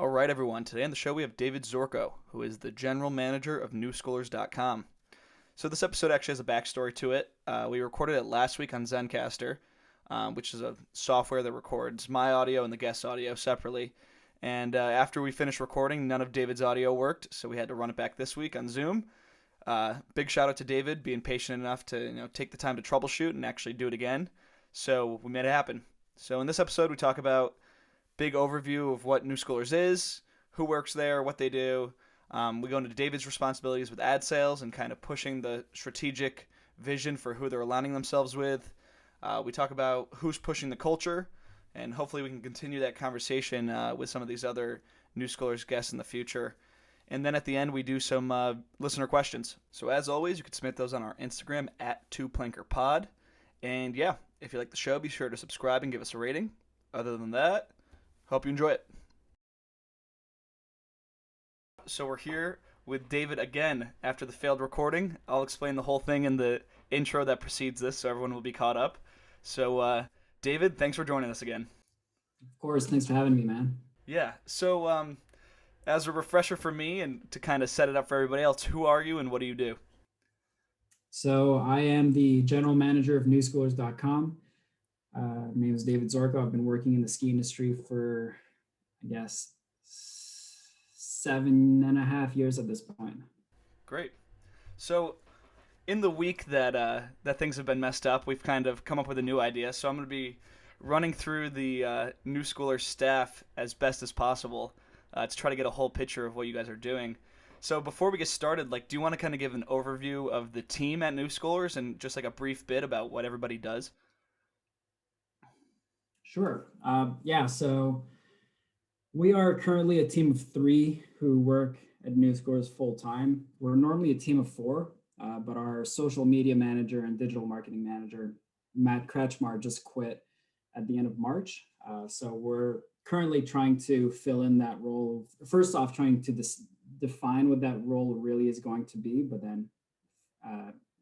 All right, everyone. Today on the show, we have David Zorko, who is the general manager of Newschoolers.com. So, this episode actually has a backstory to it. We recorded it last week on Zencaster, which is a software that records my audio and the guest audio separately. And after we finished recording, none of David's audio worked, so we had to run it back this week on Zoom. Big shout out to David being patient enough to take the time to troubleshoot and actually do it again. So, we made it happen. So, in this episode, we talk about big overview of what Newschoolers is, who works there, what they do. We go into David's responsibilities with ad sales and kind of pushing the strategic vision for who they're aligning themselves with. We talk about who's pushing the culture, and hopefully we can continue that conversation with some of these other Newschoolers guests in the future. And then at the end, we do some listener questions. So as always, you can submit those on our Instagram at 2plankerpod. And yeah, if you like the show, be sure to subscribe and give us a rating. Other than that, hope you enjoy it. So we're here with David again after the failed recording. I'll explain the whole thing in the intro that precedes this so everyone will be caught up. So, David, thanks for joining us again. Of course, thanks for having me, man. Yeah, so as a refresher for me and to kind of set it up for everybody else, who are you and what do you do? So I am the general manager of newschoolers.com. My name is David Zorko. I've been working in the ski industry for, I guess, 7.5 years at this point. Great. So in the week that things have been messed up, we've kind of come up with a new idea. So I'm going to be running through the New Schoolers staff as best as possible to try to get a whole picture of what you guys are doing. So before we get started, do you want to kind of give an overview of the team at New Schoolers and just like a brief bit about what everybody does? Sure. So we are currently a team of 3 who work at Newschoolers full time. We're normally a team of 4, but our social media manager and digital marketing manager, Matt Kretschmar, just quit at the end of March. So we're currently trying to fill in that role. First off, trying to define what that role really is going to be, but then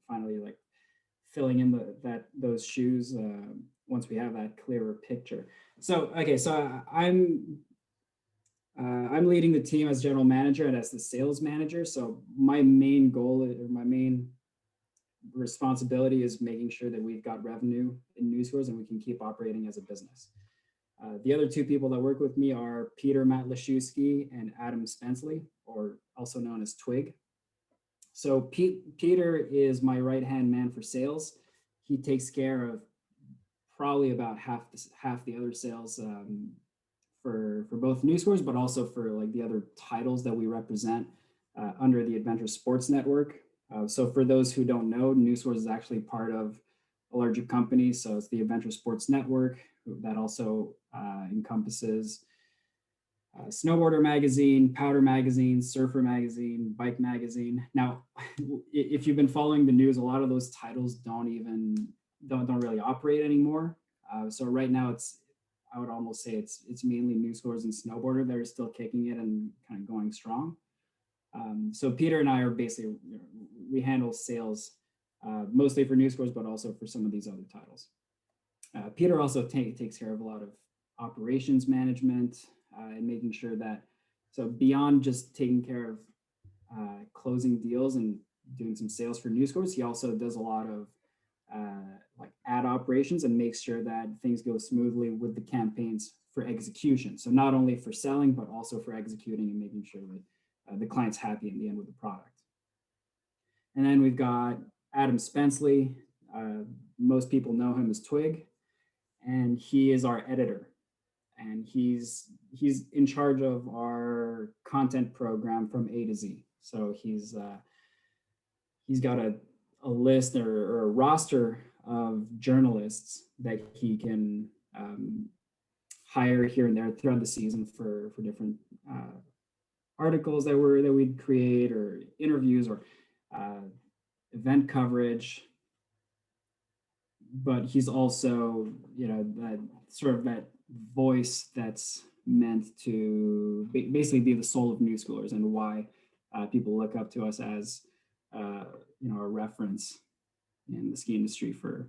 finally filling in those shoes once we have that clearer picture. So I'm leading the team as general manager and as the sales manager. So my main goal or my main responsibility is making sure that we've got revenue in Newschoolers and we can keep operating as a business. The other 2 people that work with me are Peter Matlashewski and Adam Spenceley, or also known as Twig. So Peter is my right-hand man for sales. He takes care of probably about half the other sales for both Newschoolers, but also for the other titles that we represent under the Adventure Sports Network. So for those who don't know, Newschoolers is actually part of a larger company. So it's the Adventure Sports Network that also encompasses Snowboarder Magazine, Powder Magazine, Surfer Magazine, Bike Magazine. Now, if you've been following the news, a lot of those titles don't really operate anymore. So right now I would almost say it's mainly Newschoolers and Snowboarder that are still kicking it and kind of going strong. So Peter and I are basically, we handle sales mostly for Newschoolers, but also for some of these other titles. Peter also takes care of a lot of operations management and making sure that, so beyond just taking care of closing deals and doing some sales for Newschoolers, he also does a lot of ad operations and makes sure that things go smoothly with the campaigns for execution. So not only for selling, but also for executing and making sure that the client's happy in the end with the product. And then we've got Adam Spenceley. Most people know him as Twig, and he is our editor. And he's in charge of our content program from A to Z. So he's got a list or a roster of journalists that he can hire here and there throughout the season for different articles that we'd create, or interviews, or event coverage. But he's also, that sort of that voice that's meant to basically be the soul of Newschoolers and why people look up to us as a reference in the ski industry for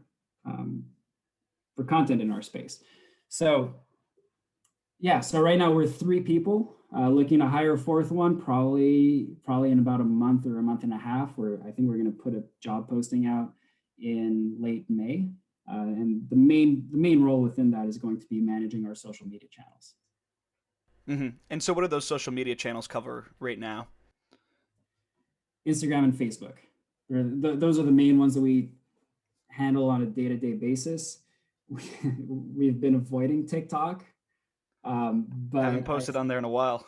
content in our space. So Yeah, so right now we're three people, looking to hire a fourth one, probably in about a month or a month and a half. Where I think we're going to put a job posting out in late May, and the main role within that is going to be managing our social media channels. And so, what do those social media channels cover right now? Instagram and Facebook. Those are the main ones that we handle on a day-to-day basis. We've been avoiding TikTok, I haven't but posted on there in a while.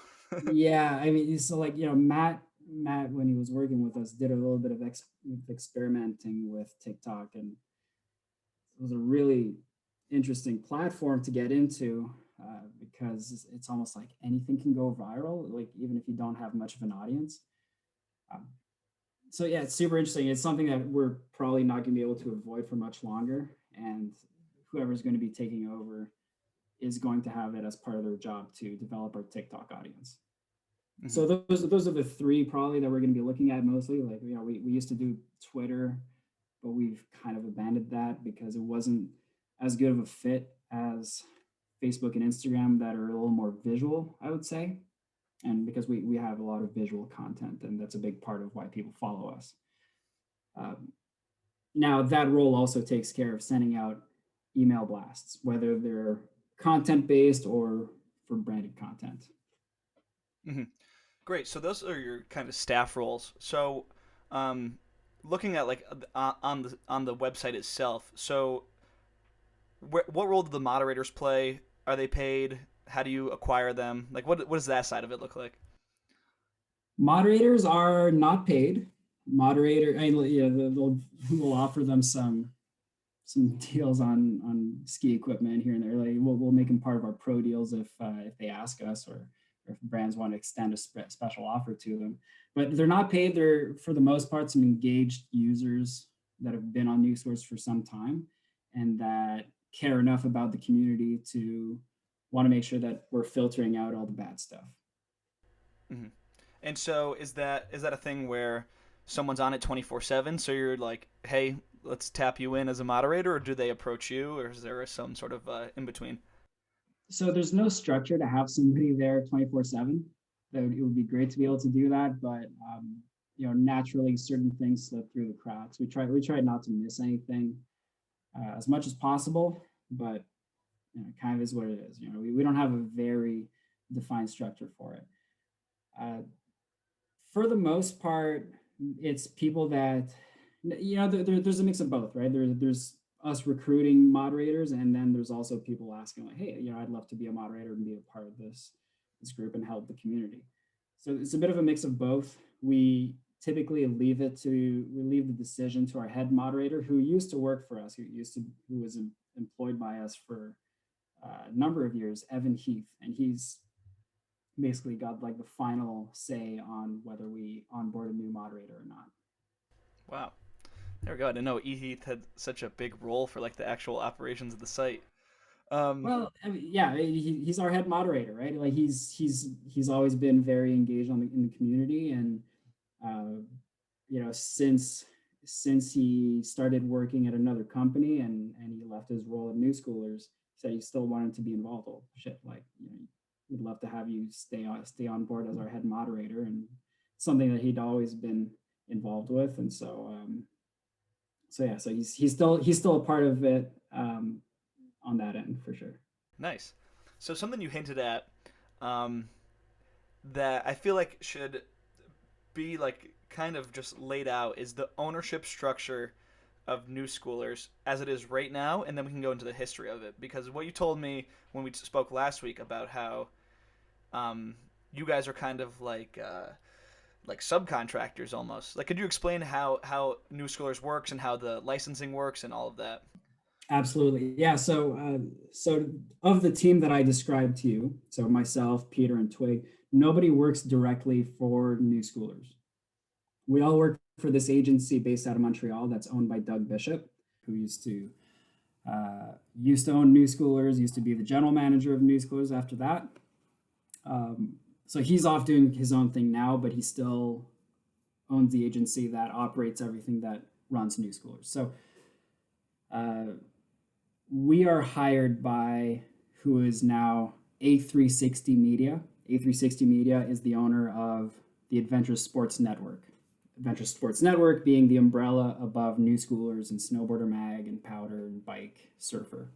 yeah, I mean, so like Matt when he was working with us did a little bit of experimenting with TikTok, and it was a really interesting platform to get into, because it's almost like anything can go viral, like even if you don't have much of an audience. Um, so yeah, it's super interesting. It's something that we're probably not going to be able to avoid for much longer, and whoever's going to be taking over is going to have it as part of their job to develop our TikTok audience. Hmm. So those are the three probably that we're going to be looking at mostly. Like, we used to do Twitter, but we've kind of abandoned that because it wasn't as good of a fit as Facebook and Instagram, that are a little more visual, I would say. And because we have a lot of visual content, and that's a big part of why people follow us. Um, Now, that role also takes care of sending out email blasts, whether they're content based or for branded content. Hmm. Great. So those are your kind of staff roles. So, um, looking at like on the website itself. So, what role do the moderators play? Are they paid? How do you acquire them? Like, what does that side of it look like? Moderators are not paid. Yeah, we'll offer them some deals on ski equipment here and there. Like, we'll make them part of our pro deals if they ask us, or if brands want to extend a special offer to them. But they're not paid. They're, for the most part, some engaged users that have been on Newschoolers for some time, and that care enough about the community to want to make sure that we're filtering out all the bad stuff. Hmm. And so, is that a thing where someone's on it 24/7? So you're like, hey, let's tap you in as a moderator, or do they approach you, or is there some sort of in between? So there's no structure to have somebody there 24/7. It would be great to be able to do that, but naturally certain things slip through the cracks. We try not to miss anything, as much as possible, but it kind of is what it is. We don't have a very defined structure for it. Uh, for the most part, it's people that, there's a mix of both, right? There's us recruiting moderators, and then there's also people asking like, hey, I'd love to be a moderator and be a part of this group and help the community. So it's a bit of a mix of both. We typically leave the decision to our head moderator, who used to work for us, who was employed by us for a number of years, Evan Heath, and he's basically got like the final say on whether we onboard a new moderator or not. Wow. There we go. I didn't know Heath had such a big role for like the actual operations of the site. Um, Well, I mean, yeah, he's our head moderator, right? Like, he's always been very engaged in the community, and uh, since he started working at another company, and he left his role at Newschoolers, he said he still wanted to be involved. Oh shit, like, we'd love to have you stay on board as our head moderator, and something that he'd always been involved with. And so yeah, so he's still a part of it, on that end for sure. nice. So something you hinted at, um, that I feel like should be like kind of just laid out is the ownership structure of Newschoolers as it is right now, and then we can go into the history of it. Because what you told me when we spoke last week about how um, you guys are kind of like subcontractors almost. Like, could you explain how Newschoolers works and how the licensing works and all of that? Absolutely. Yeah. So of the team that I described to you, so myself, Peter, and Twig, nobody works directly for Newschoolers. We all work for this agency based out of Montreal that's owned by Doug Bishop, who used to own Newschoolers, used to be the general manager of Newschoolers after that. So he's off doing his own thing now, but he still owns the agency that operates everything that runs Newschoolers. So uh, we are hired by who is now A360 Media. A360 Media is the owner of the Adventure Sports Network. Adventure Sports Network being the umbrella above Newschoolers and Snowboarder Mag and Powder and Bike Surfer.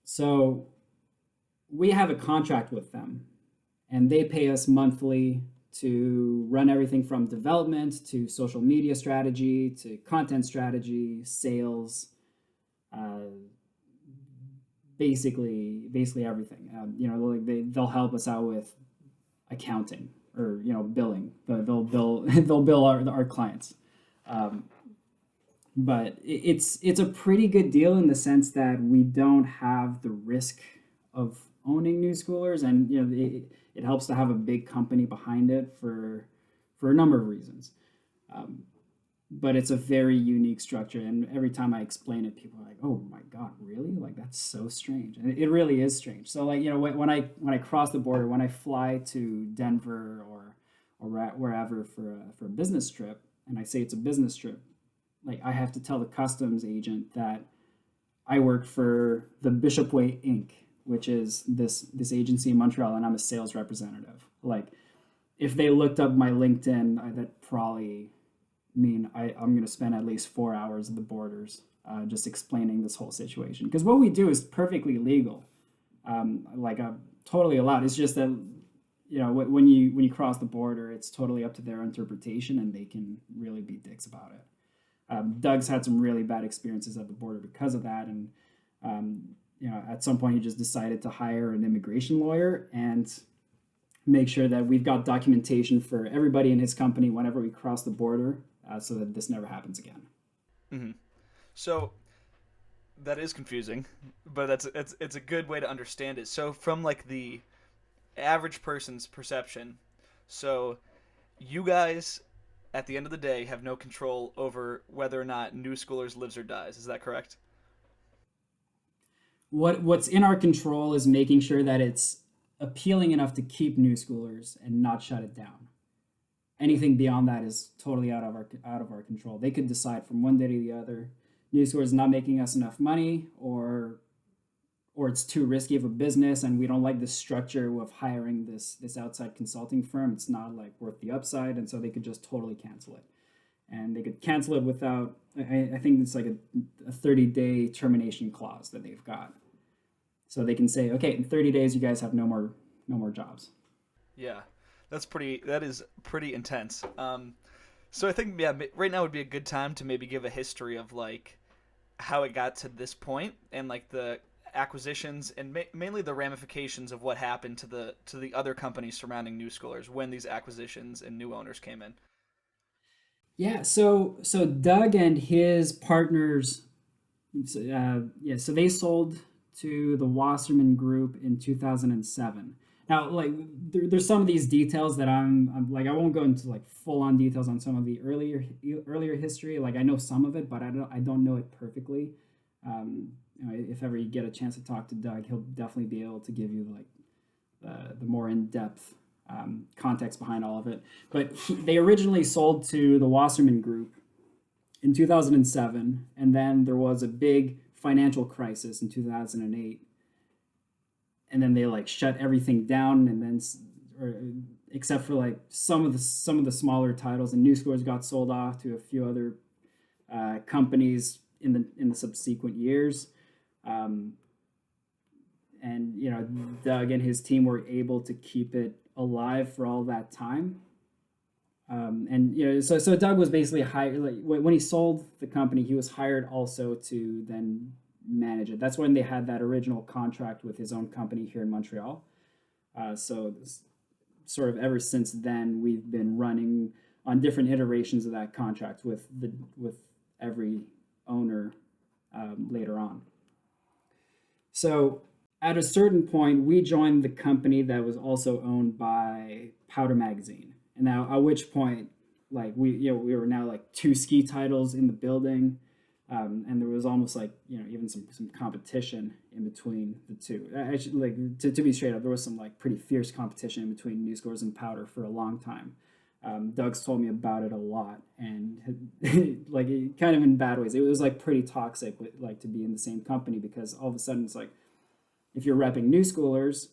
So we have a contract with them, and they pay us monthly to run everything from development to social media strategy to content strategy, sales, basically everything. They'll help us out with accounting or billing. They'll bill our clients. But it's a pretty good deal in the sense that we don't have the risk of owning Newschoolers, and it helps to have a big company behind it for a number of reasons. But it's a very unique structure, and every time I explain it, people are like, "Oh my God, really? Like that's so strange." And it really is strange. So when I cross the border, when I fly to Denver or wherever for a business trip, and I say it's a business trip, like I have to tell the customs agent that I work for the Bishop Way Inc., which is this agency in Montreal, and I'm a sales representative. Like if they looked up my LinkedIn, that probably mean I'm going to spend at least 4 hours at the borders just explaining this whole situation. Because what we do is perfectly legal, totally allowed. It's just that when you cross the border, it's totally up to their interpretation, and they can really be dicks about it. Doug's had some really bad experiences at the border because of that, and at some point he just decided to hire an immigration lawyer and make sure that we've got documentation for everybody in his company whenever we cross the border, so that this never happens again. Mm-hmm. So that is confusing, but it's a good way to understand it. So from like the average person's perception, so you guys at the end of the day have no control over whether or not Newschoolers lives or dies. Is that correct? What's in our control is making sure that it's appealing enough to keep Newschoolers and not shut it down. Anything beyond that is totally out of our control. They could decide from one day to the other, Newschoolers is not making us enough money, or it's too risky of a business, and we don't like the structure of hiring this outside consulting firm. It's not like worth the upside, and so they could just totally cancel it. And they could cancel it without, I think it's like a 30-day termination clause that they've got. So they can say, okay, in 30 days you guys have no more jobs. Yeah, that is pretty intense. So I think right now would be a good time to maybe give a history of like how it got to this point, and like the acquisitions and mainly the ramifications of what happened to the other companies surrounding Newschoolers when these acquisitions and new owners came in. Yeah, so Doug and his partners, so they sold to the Wasserman Group in 2007. Now, like, there's some of these details that I'm like, I won't go into like full on details on some of the earlier history. Like, I know some of it, but I don't know it perfectly. If ever you get a chance to talk to Doug, he'll definitely be able to give you like the more in depth context behind all of it. But they originally sold to the Wasserman Group in 2007, and then there was a big financial crisis in 2008, and then they like shut everything down, and then except for like some of the smaller titles, and Newschoolers got sold off to a few other companies in the subsequent years. And Doug and his team were able to keep it alive for all that time. So Doug was basically hired, like when he sold the company, he was hired also to then manage it. That's when they had that original contract with his own company here in Montreal. So sort of ever since then, we've been running on different iterations of that contract with every owner later on. So at a certain point, we joined the company that was also owned by Powder Magazine. And now at which point, like we were now like 2 ski titles in the building. And there was almost like, even some competition in between the two. Actually, like to be straight up, there was some like pretty fierce competition in between Newschoolers and Powder for a long time. Doug's told me about it a lot, and like kind of in bad ways. It was like pretty toxic, like to be in the same company, because all of a sudden it's like if you're repping Newschoolers,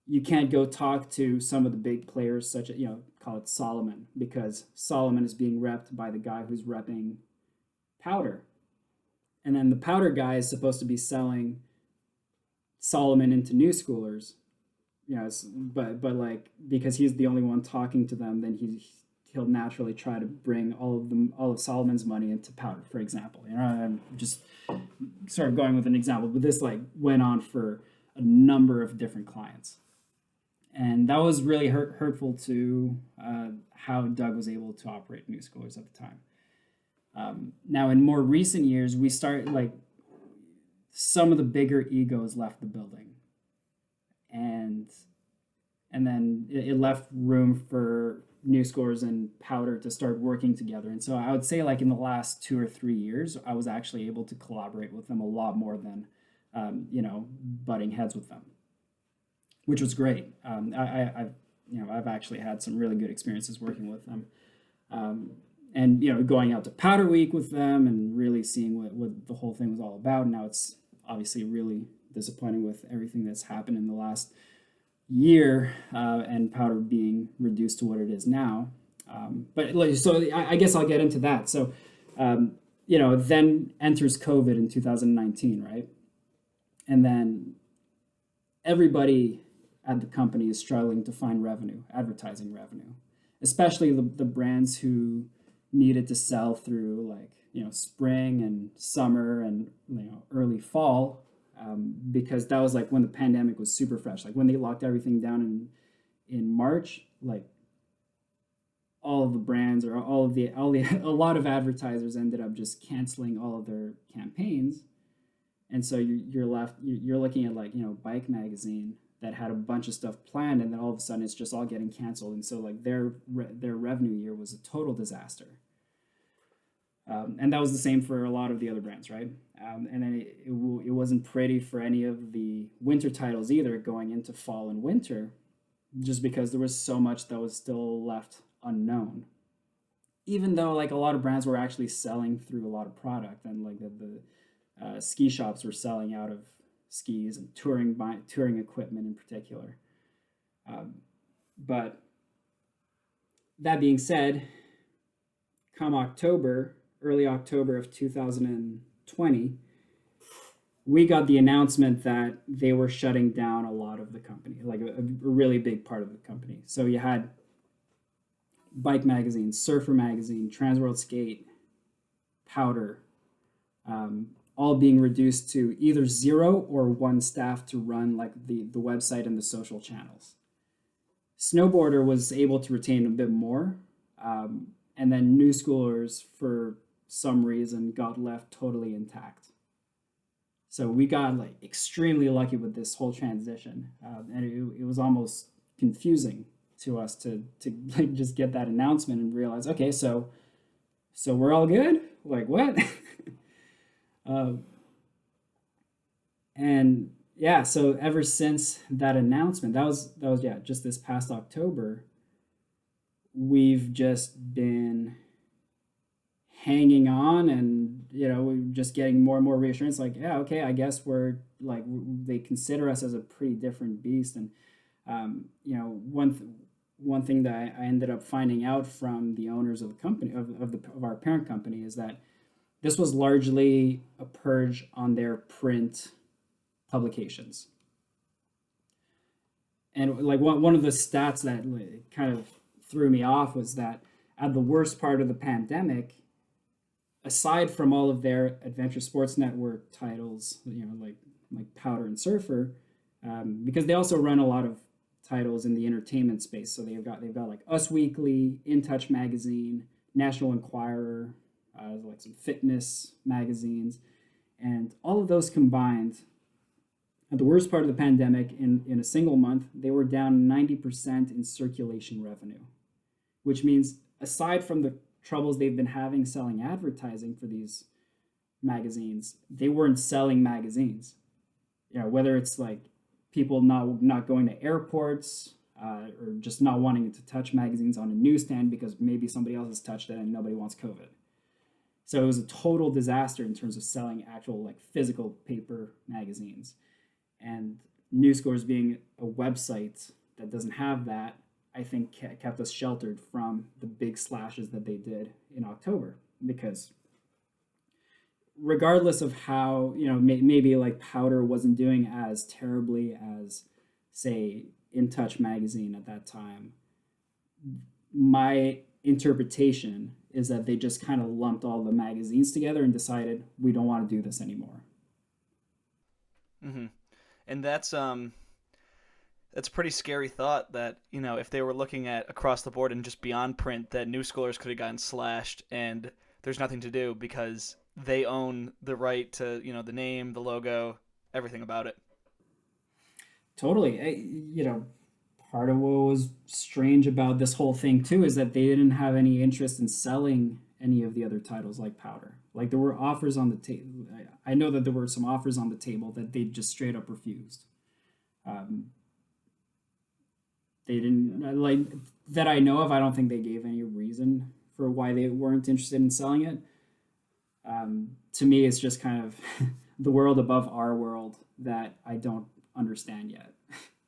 you can't go talk to some of the big players, such as, call it Solomon, because Solomon is being repped by the guy who's repping Powder. And then the Powder guy is supposed to be selling Solomon into Newschoolers, but like, because he's the only one talking to them, then he'll naturally try to bring all of Solomon's money into Powder, for example. I'm just sort of going with an example, but this like went on for a number of different clients. And that was really hurtful to how Doug was able to operate Newschoolers at the time. Now, in more recent years, we started like some of the bigger egos left the building, and then it left room for Newschoolers and Powder to start working together. And so I would say like in the last 2 or 3 years, I was actually able to collaborate with them a lot more than, butting heads with them, which was great. I've actually had some really good experiences working with them. And going out to Powder Week with them and really seeing what the whole thing was all about. Now it's obviously really disappointing with everything that's happened in the last year, and Powder being reduced to what it is now. So I guess I'll get into that. So, then enters COVID in 2019, right? And then everybody at the company is struggling to find revenue, advertising revenue, especially the brands who needed to sell through like, spring and summer and, early fall, because that was like when the pandemic was super fresh. Like when they locked everything down in March, like all of the brands or a lot of advertisers ended up just canceling all of their campaigns. And so you're looking at like, Bike Magazine that had a bunch of stuff planned, and then all of a sudden it's just all getting canceled. And so like their revenue year was a total disaster. And that was the same for a lot of the other brands, right? And then it wasn't pretty for any of the winter titles either going into fall and winter, just because there was so much that was still left unknown. Even though like a lot of brands were actually selling through a lot of product, and like the ski shops were selling out of skis and touring equipment in particular. But that being said, come early October of 2020, we got the announcement that they were shutting down a lot of the company, like a really big part of the company. So you had Bike Magazine, Surfer Magazine, Transworld Skate, Powder, all being reduced to either 0 or 1 staff to run like the website and the social channels. Snowboarder was able to retain a bit more, and then Newschoolers, for some reason, got left totally intact. So we got like extremely lucky with this whole transition, and it was almost confusing to us to like just get that announcement and realize, okay, so we're all good? Like what? And yeah, so ever since that announcement, that was just this past October, we've just been hanging on, and we're just getting more and more reassurance, like, yeah, okay, I guess we're like, they consider us as a pretty different beast. And one thing that I ended up finding out from the owners of the company, of our parent company, is that this was largely a purge on their print publications. And like one of the stats that kind of threw me off was that at the worst part of the pandemic, aside from all of their Adventure Sports Network titles, like Powder and Surfer, because they also run a lot of titles in the entertainment space. So they've got like Us Weekly, In Touch Magazine, National Enquirer, like some fitness magazines, and all of those combined, at the worst part of the pandemic, in a single month, they were down 90% in circulation revenue, which means aside from the troubles they've been having selling advertising for these magazines, they weren't selling magazines. Whether it's like people not going to airports, or just not wanting to touch magazines on a newsstand because maybe somebody else has touched it and nobody wants COVID. So it was a total disaster in terms of selling actual like physical paper magazines. And Newschoolers being a website that doesn't have that, I think kept us sheltered from the big slashes that they did in October. Because regardless of how, maybe like Powder wasn't doing as terribly as, say, In Touch magazine at that time, my interpretation is that they just kind of lumped all the magazines together and decided we don't want to do this anymore. Mm-hmm. And that's a pretty scary thought that, if they were looking at across the board and just beyond print, that Newschoolers could have gotten slashed and there's nothing to do because they own the right to, the name, the logo, everything about it. Totally. Part of what was strange about this whole thing too is that they didn't have any interest in selling any of the other titles like Powder. Like there were offers on the table. I know that there were some offers on the table that they just straight up refused. They didn't like that I know of. I don't think they gave any reason for why they weren't interested in selling it. To me, it's just kind of the world above our world that I don't understand yet.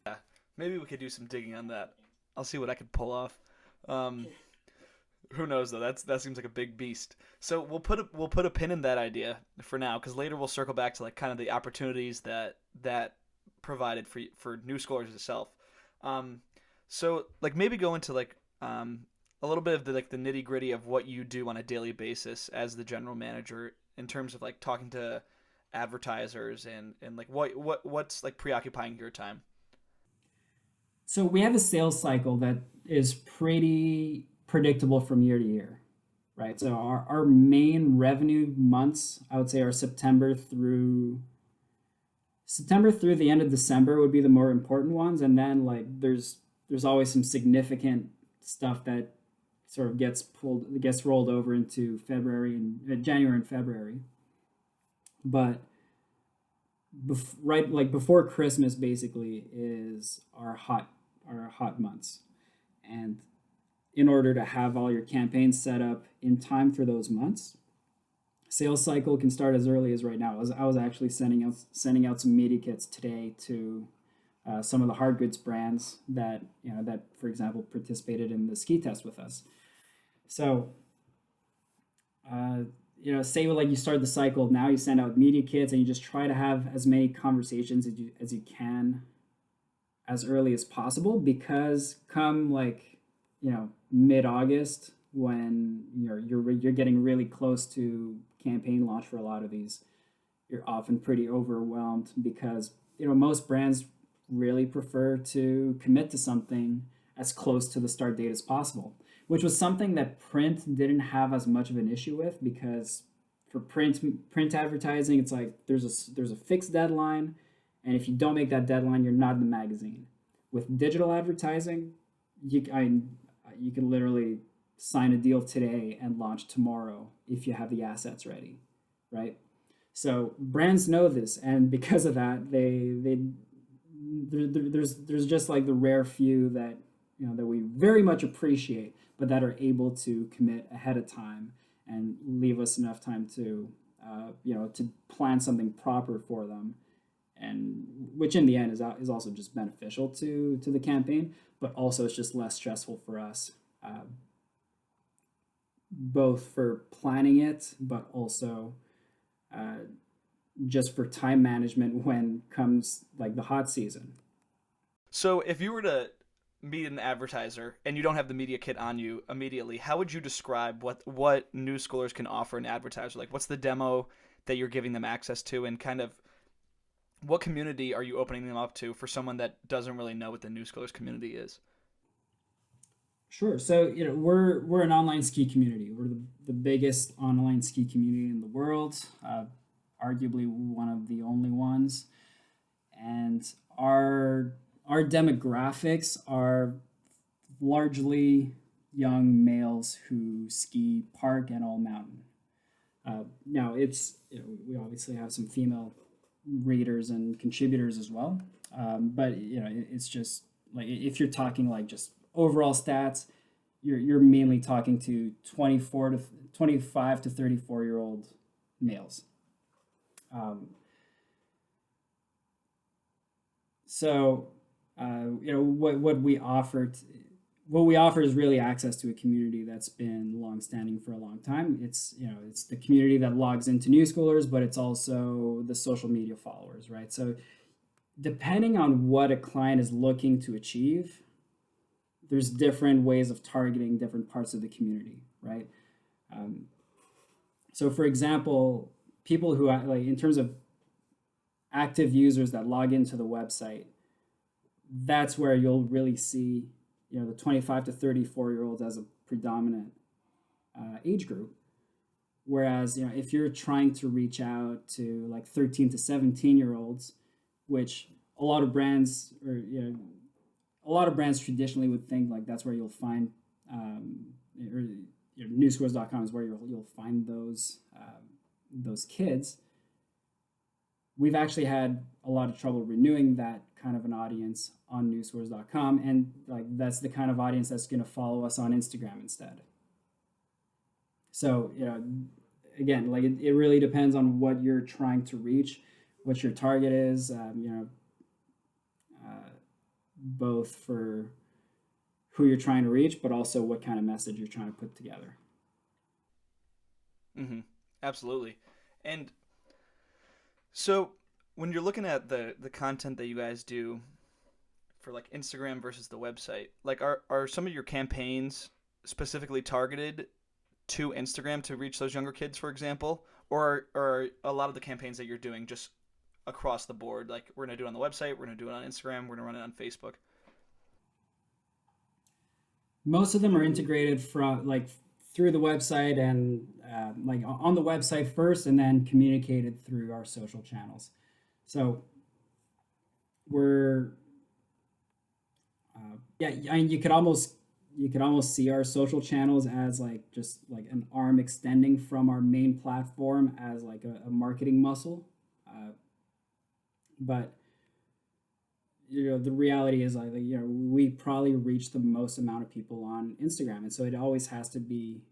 Yeah, maybe we could do some digging on that. I'll see what I could pull off. Um, who knows though? That seems like a big beast. So we'll put a pin in that idea for now, because later we'll circle back to like kind of the opportunities that provided for Newschoolers itself. Um, so like maybe go into like a little bit of the nitty gritty of what you do on a daily basis as the general manager in terms of like talking to advertisers and like what's like preoccupying your time. So we have a sales cycle that is pretty predictable from year to year, right? So our main revenue months, I would say, are September through the end of December would be the more important ones, and then like there's always some significant stuff that sort of gets rolled over into February and January and February. But right like before Christmas basically is our hot months, and in order to have all your campaigns set up in time for those months, sales cycle can start as early as right now. I was actually sending out some media kits today to some of the hard goods brands that for example participated in the ski test with us. So say like you start the cycle now, you send out media kits and you just try to have as many conversations as you can as early as possible, because come like mid August, when you're getting really close to campaign launch for a lot of these, you're often pretty overwhelmed because most brands really prefer to commit to something as close to the start date as possible, which was something that print didn't have as much of an issue with, because for print advertising, it's like there's a fixed deadline, and if you don't make that deadline, you're not in the magazine. With digital advertising, you can literally sign a deal today and launch tomorrow if you have the assets ready, right? So brands know this, and because of that, there's just like the rare few that that we very much appreciate, but that are able to commit ahead of time and leave us enough time to to plan something proper for them, and which in the end is also just beneficial to the campaign, but also it's just less stressful for us, both for planning it, but also just for time management when comes like the hot season. So if you were to meet an advertiser and you don't have the media kit on you immediately, how would you describe what Newschoolers can offer an advertiser? Like, what's the demo that you're giving them access to, and kind of what community are you opening them up to for someone that doesn't really know what the Newschoolers community is? Sure. So we're an online ski community. We're the biggest online ski community in the world, arguably one of the only ones, and our demographics are largely young males who ski park and all mountain. Now it's we obviously have some female readers and contributors as well, but it's just like if you're talking like just overall stats, you're mainly talking to 25 to 34-year-old males. Um, So, what we offer. What we offer is really access to a community that's been longstanding for a long time. It's the community that logs into Newschoolers, but it's also the social media followers, right? So depending on what a client is looking to achieve, there's different ways of targeting different parts of the community, right? Um, so for example, people who like in terms of active users that log into the website, that's where you'll really see the 25 to 34-year-olds as a predominant age group. Whereas if you're trying to reach out to like 13 to 17-year-olds, which a lot of brands traditionally would think like that's where you'll find or newschoolers.com is where you'll find those kids. We've actually had a lot of trouble renewing that kind of an audience on newschoolers.com, and like that's the kind of audience that's going to follow us on Instagram instead. So again, like it really depends on what you're trying to reach, what your target is. Both for who you're trying to reach, but also what kind of message you're trying to put together. Mm-hmm. Absolutely. And so when you're looking at the content that you guys do for like Instagram versus the website, like are some of your campaigns specifically targeted to Instagram to reach those younger kids, for example, or are a lot of the campaigns that you're doing just across the board? Like we're gonna do it on the website, we're gonna do it on Instagram, we're gonna run it on Facebook. Most of them are integrated from like through the website and like on the website first, and then communicated through our social channels. So we're I mean, you could almost see our social channels as like just like an arm extending from our main platform as like a marketing muscle. But the reality is like we probably reach the most amount of people on Instagram, and so it always has to be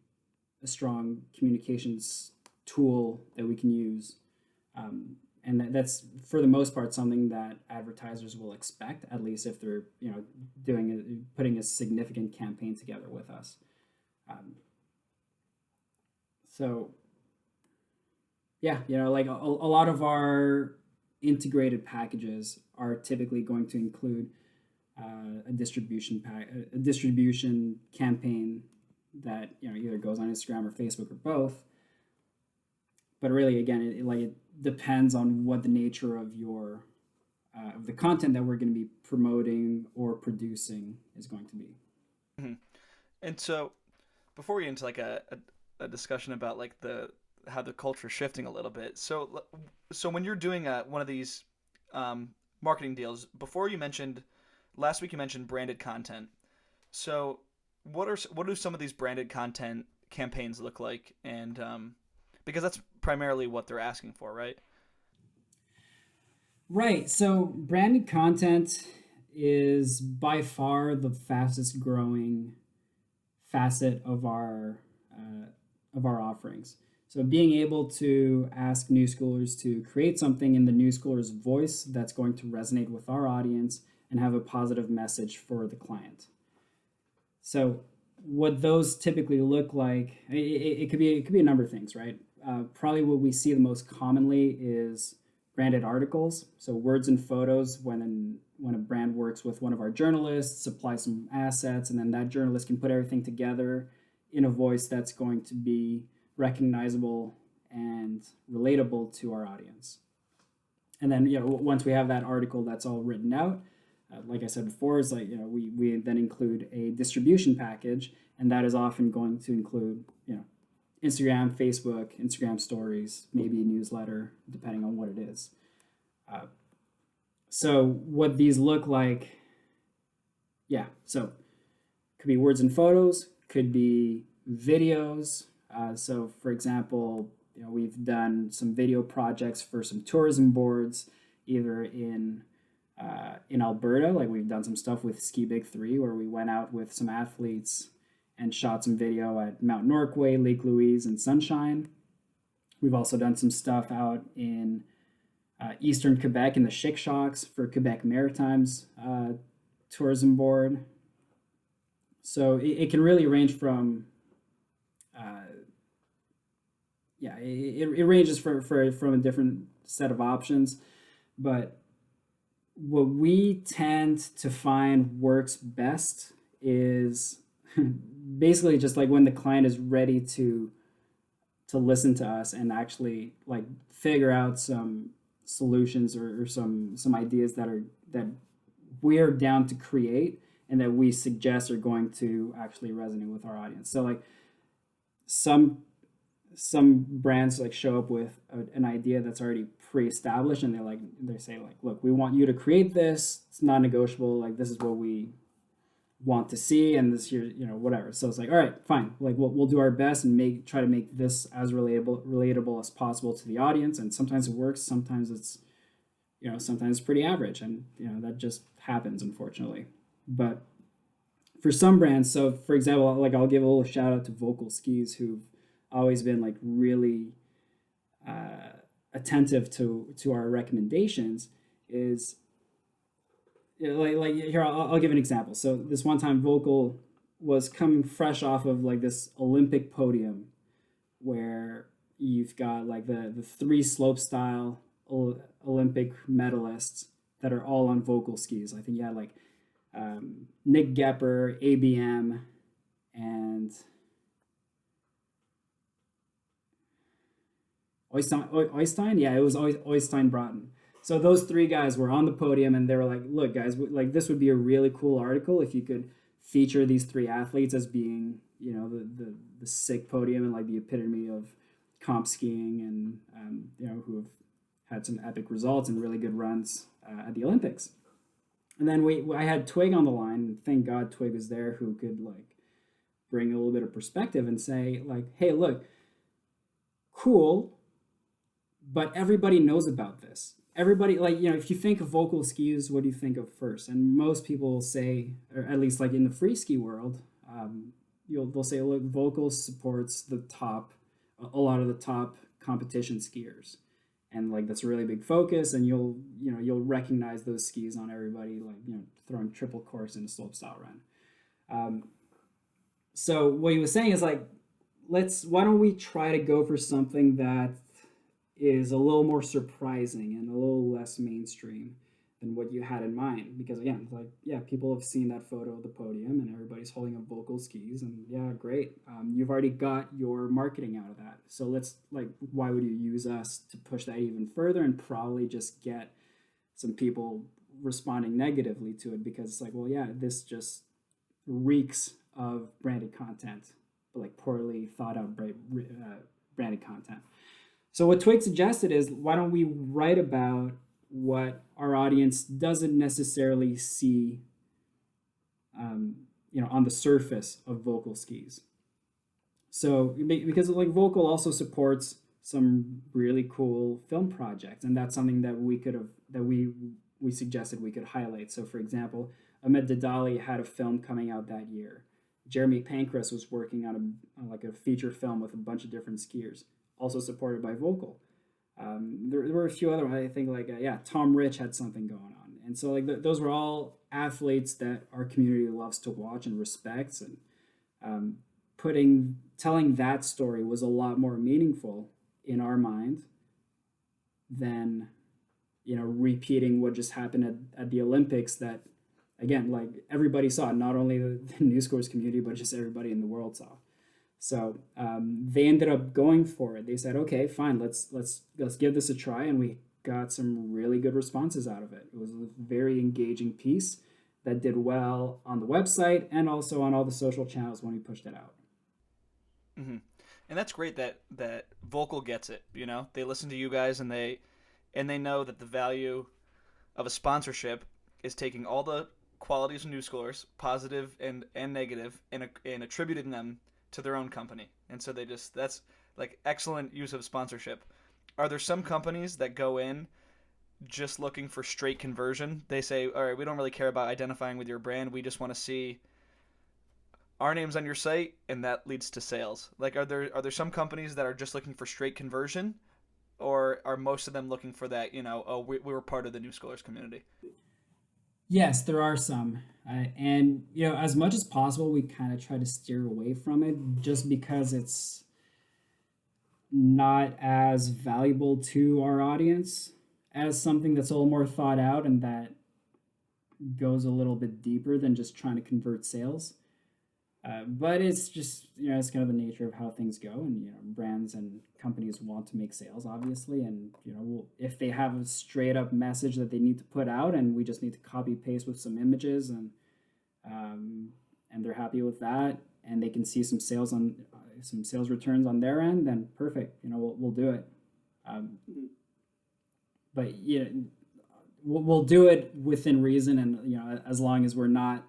a strong communications tool that we can use. And that's for the most part something that advertisers will expect, at least if they're putting a significant campaign together with us. So yeah, like a lot of our integrated packages are typically going to include a distribution campaign that either goes on Instagram or Facebook or both. But really, again, it depends on what the nature of of the content that we're going to be promoting or producing is going to be. Mm-hmm. And so before we get into like a discussion about like how the culture is shifting a little bit, so when you're doing one of these marketing deals, before you mentioned last week you mentioned branded content. So what do some of these branded content campaigns look like? And because that's primarily what they're asking for, right? Right. So branded content is by far the fastest growing facet of our offerings. So being able to ask new schoolers to create something in the new schoolers' voice that's going to resonate with our audience and have a positive message for the client. So what those typically look like, it could be a number of things, right? Probably what we see the most commonly is branded articles. So words and photos when a brand works with one of our journalists, supply some assets, and then that journalist can put everything together in a voice that's going to be recognizable and relatable to our audience. And then once we have that article that's all written out, like I said before, is like we then include a distribution package, and that is often going to include Instagram, Facebook, Instagram stories, maybe a newsletter, depending on what it is. So what these look like, so could be words and photos, could be videos. So for example, we've done some video projects for some tourism boards, either in Alberta, like we've done some stuff with Ski Big 3, where we went out with some athletes and shot some video at Mount Norquay, Lake Louise, and Sunshine. We've also done some stuff out in Eastern Quebec and the Chic Shocks for Quebec Maritimes tourism board. So it can really range from, uh, yeah, it ranges from a different set of options. But what we tend to find works best is basically just like when the client is ready to listen to us and actually like figure out some solutions or some ideas that we're down to create and that we suggest are going to actually resonate with our audience. So like some some brands like show up with an idea that's already pre-established and they say like, look, we want you to create this, it's non-negotiable, like this is what we want to see and this year, whatever. So it's like, all right, fine, like we'll do our best and try to make this as relatable as possible to the audience. And sometimes it works, sometimes sometimes it's pretty average, and that just happens, unfortunately. But for some brands, so for example, like I'll give a little shout out to Vocal Skis, who've always been like really attentive to our recommendations. Is like here, I'll give an example. So this one time, Vocal was coming fresh off of like this Olympic podium where you've got like the three slope style Olympic medalists that are all on Vocal skis. I think you had like Nick Gepper, ABM, and Oystein. Yeah, it was Oystein Broughton. So those three guys were on the podium, and they were like, "Look, guys, like this would be a really cool article if you could feature these three athletes as being, the sick podium and like the epitome of comp skiing, and who have had some epic results and really good runs at the Olympics." And then I had Twig on the line. Thank God Twig was there, who could like bring a little bit of perspective and say like, "Hey, look, cool, but everybody knows about this. Everybody, like, if you think of Vocal skis, what do you think of first?" And most people will say, or at least like in the free ski world, they'll say, look, Vocal supports a lot of the top competition skiers, and like that's a really big focus, and you'll recognize those skis on everybody, like throwing triple course in a slopestyle run. So what he was saying is like, why don't we try to go for something that is a little more surprising and a little less mainstream than what you had in mind? Because again, like, yeah, people have seen that photo of the podium and everybody's holding up Vocal skis, and yeah, great. You've already got your marketing out of that. So why would you use us to push that even further and probably just get some people responding negatively to it? Because it's like, well, yeah, this just reeks of branded content, but like poorly thought out branded content. So what Twig suggested is, why don't we write about what our audience doesn't necessarily see, on the surface of Vocal skis. So because like Vocal also supports some really cool film projects, and that's something that we suggested we could highlight. So for example, Ahmed Dadali had a film coming out that year. Jeremy Pancras was working on a feature film with a bunch of different skiers, also supported by Vocal. There were a few other ones. I think Tom Rich had something going on, and so like those were all athletes that our community loves to watch and respects, and telling that story was a lot more meaningful in our mind than repeating what just happened at the Olympics. That again, like everybody saw, not only the Newschoolers community but just everybody in the world saw. So they ended up going for it. They said, okay, fine, let's give this a try, and we got some really good responses out of it. It was a very engaging piece that did well on the website and also on all the social channels when we pushed it out. Mm-hmm. And that's great that Vocal gets it. They listen to you guys, and they know that the value of a sponsorship is taking all the qualities of Newschoolers, positive and negative, and attributing them to their own company. And so that's like excellent use of sponsorship. Are there some companies that go in just looking for straight conversion? They say, all right, we don't really care about identifying with your brand. We just want to see our names on your site, and that leads to sales. Like, are there some companies that are just looking for straight conversion, or are most of them looking for that? Oh, we were part of the New Scholars community. Yes, there are some. And, as much as possible, we kind of try to steer away from it just because it's not as valuable to our audience as something that's a little more thought out and that goes a little bit deeper than just trying to convert sales. But it's just, it's kind of the nature of how things go. And, brands and companies want to make sales, obviously. And, if they have a straight up message that they need to put out and we just need to copy paste with some images and they're happy with that and they can see some sales returns on their end, then perfect. We'll do it. But, we'll do it within reason. And, as long as we're not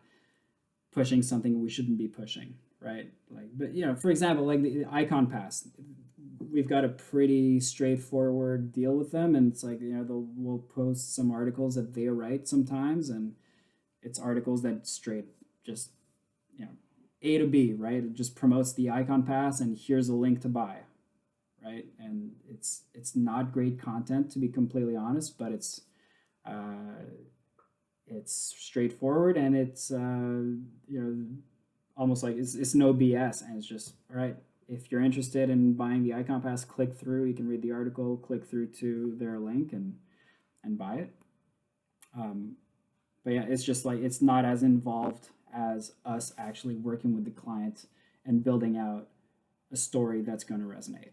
pushing something we shouldn't be pushing, right? But for example, like the icon pass, we've got a pretty straightforward deal with them, and it's like we'll post some articles that they write sometimes, and it's articles that straight just A to B, right? It just promotes the icon pass, and here's a link to buy, right? And it's not great content, to be completely honest, but it's straightforward, and it's almost like it's no BS, and it's just all right. If you're interested in buying the icon pass, click through. You can read the article, click through to their link, and buy it. But yeah, it's just like it's not as involved as us actually working with the client and building out a story that's going to resonate.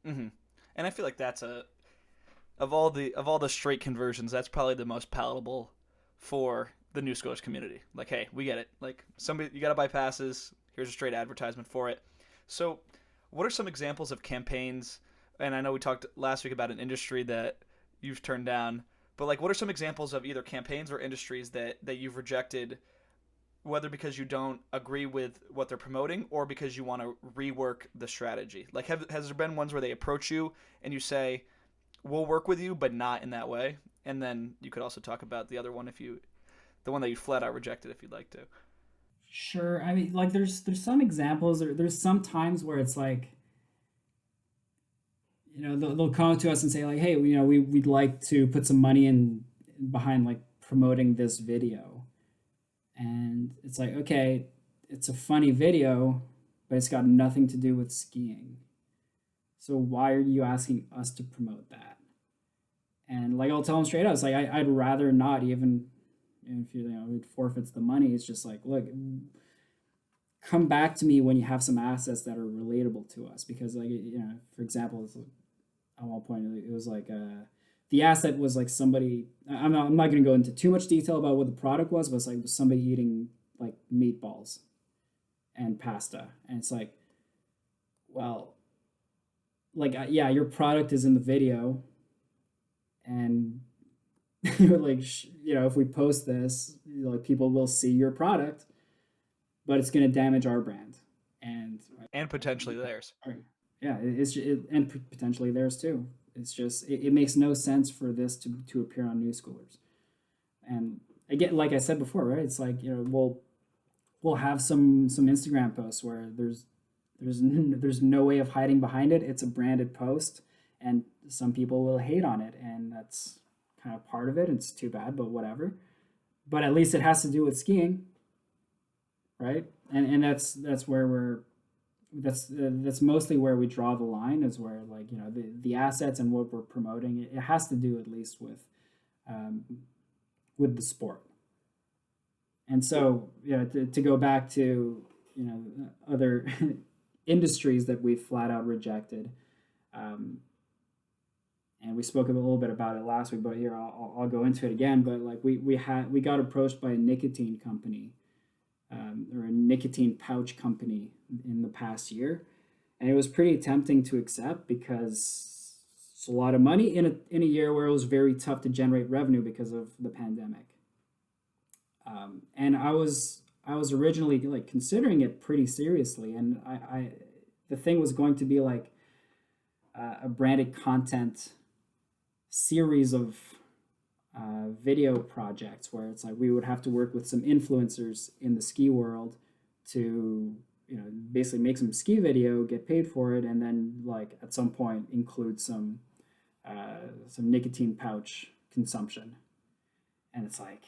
Mm-hmm. And I feel like that's of all the straight conversions, that's probably the most palatable for the New Scholars community. Like, hey, we get it. Like, somebody, you got to buy passes. Here's a straight advertisement for it. So, what are some examples of campaigns? And I know we talked last week about an industry that you've turned down, but like, what are some examples of either campaigns or industries that you've rejected, whether because you don't agree with what they're promoting or because you want to rework the strategy? Like, has there been ones where they approach you and you say, we'll work with you, but not in that way? And then you could also talk about the other one, the one that you flat out rejected, if you'd like to. Sure. I mean, like there's some examples. There's some times where it's like, they'll come to us and say like, hey, we'd like to put some money in behind like promoting this video, and it's like, okay, it's a funny video, but it's got nothing to do with skiing. So why are you asking us to promote that? And like I'll tell them straight out, it's like I'd rather not, even if it forfeits the money. It's just like, look, come back to me when you have some assets that are relatable to us. Because like for example, at one point it was like the asset was like somebody. I'm not going to go into too much detail about what the product was, but it's like somebody eating like meatballs and pasta, and it's like, well, like yeah, your product is in the video, and like if we post this, like people will see your product, but it's going to damage our brand And potentially theirs. yeah, and potentially theirs too. It's just it makes no sense for this to appear on Newschoolers. And again, like I said before, right? It's like we'll have some Instagram posts where there's no way of hiding behind it. It's a branded post, and some people will hate on it, and that's kind of part of it. It's too bad, but whatever. But at least it has to do with skiing, right? And that's where that's mostly where we draw the line, is where like the assets and what we're promoting, it has to do at least with the sport. And so to go back to other industries that we've flat out rejected, and we spoke a little bit about it last week, but here I'll go into it again. But like we got approached by a nicotine company, or a nicotine pouch company in the past year, and it was pretty tempting to accept because it's a lot of money in a year where it was very tough to generate revenue because of the pandemic. And I was originally like considering it pretty seriously, and I the thing was going to be like a branded content series of video projects where it's like we would have to work with some influencers in the ski world to basically make some ski video, get paid for it, and then like at some point include some some nicotine pouch consumption. And it's like,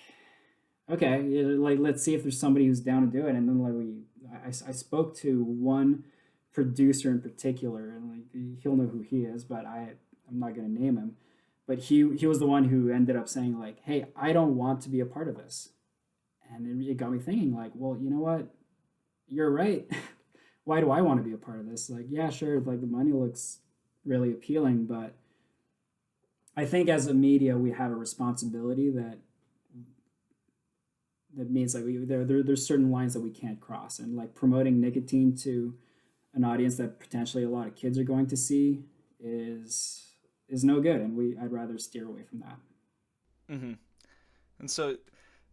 okay, like let's see if there's somebody who's down to do it. And then I spoke to one producer in particular, and like he'll know who he is, but I'm not gonna name him. But he was the one who ended up saying like, hey, I don't want to be a part of this. And it got me thinking like, well, you know what, you're right. Why do I want to be a part of this? Like, yeah, sure, like the money looks really appealing, but I think as a media we have a responsibility that means like there's certain lines that we can't cross, and like promoting nicotine to an audience that potentially a lot of kids are going to see is no good, and I'd rather steer away from that. Mm-hmm. And so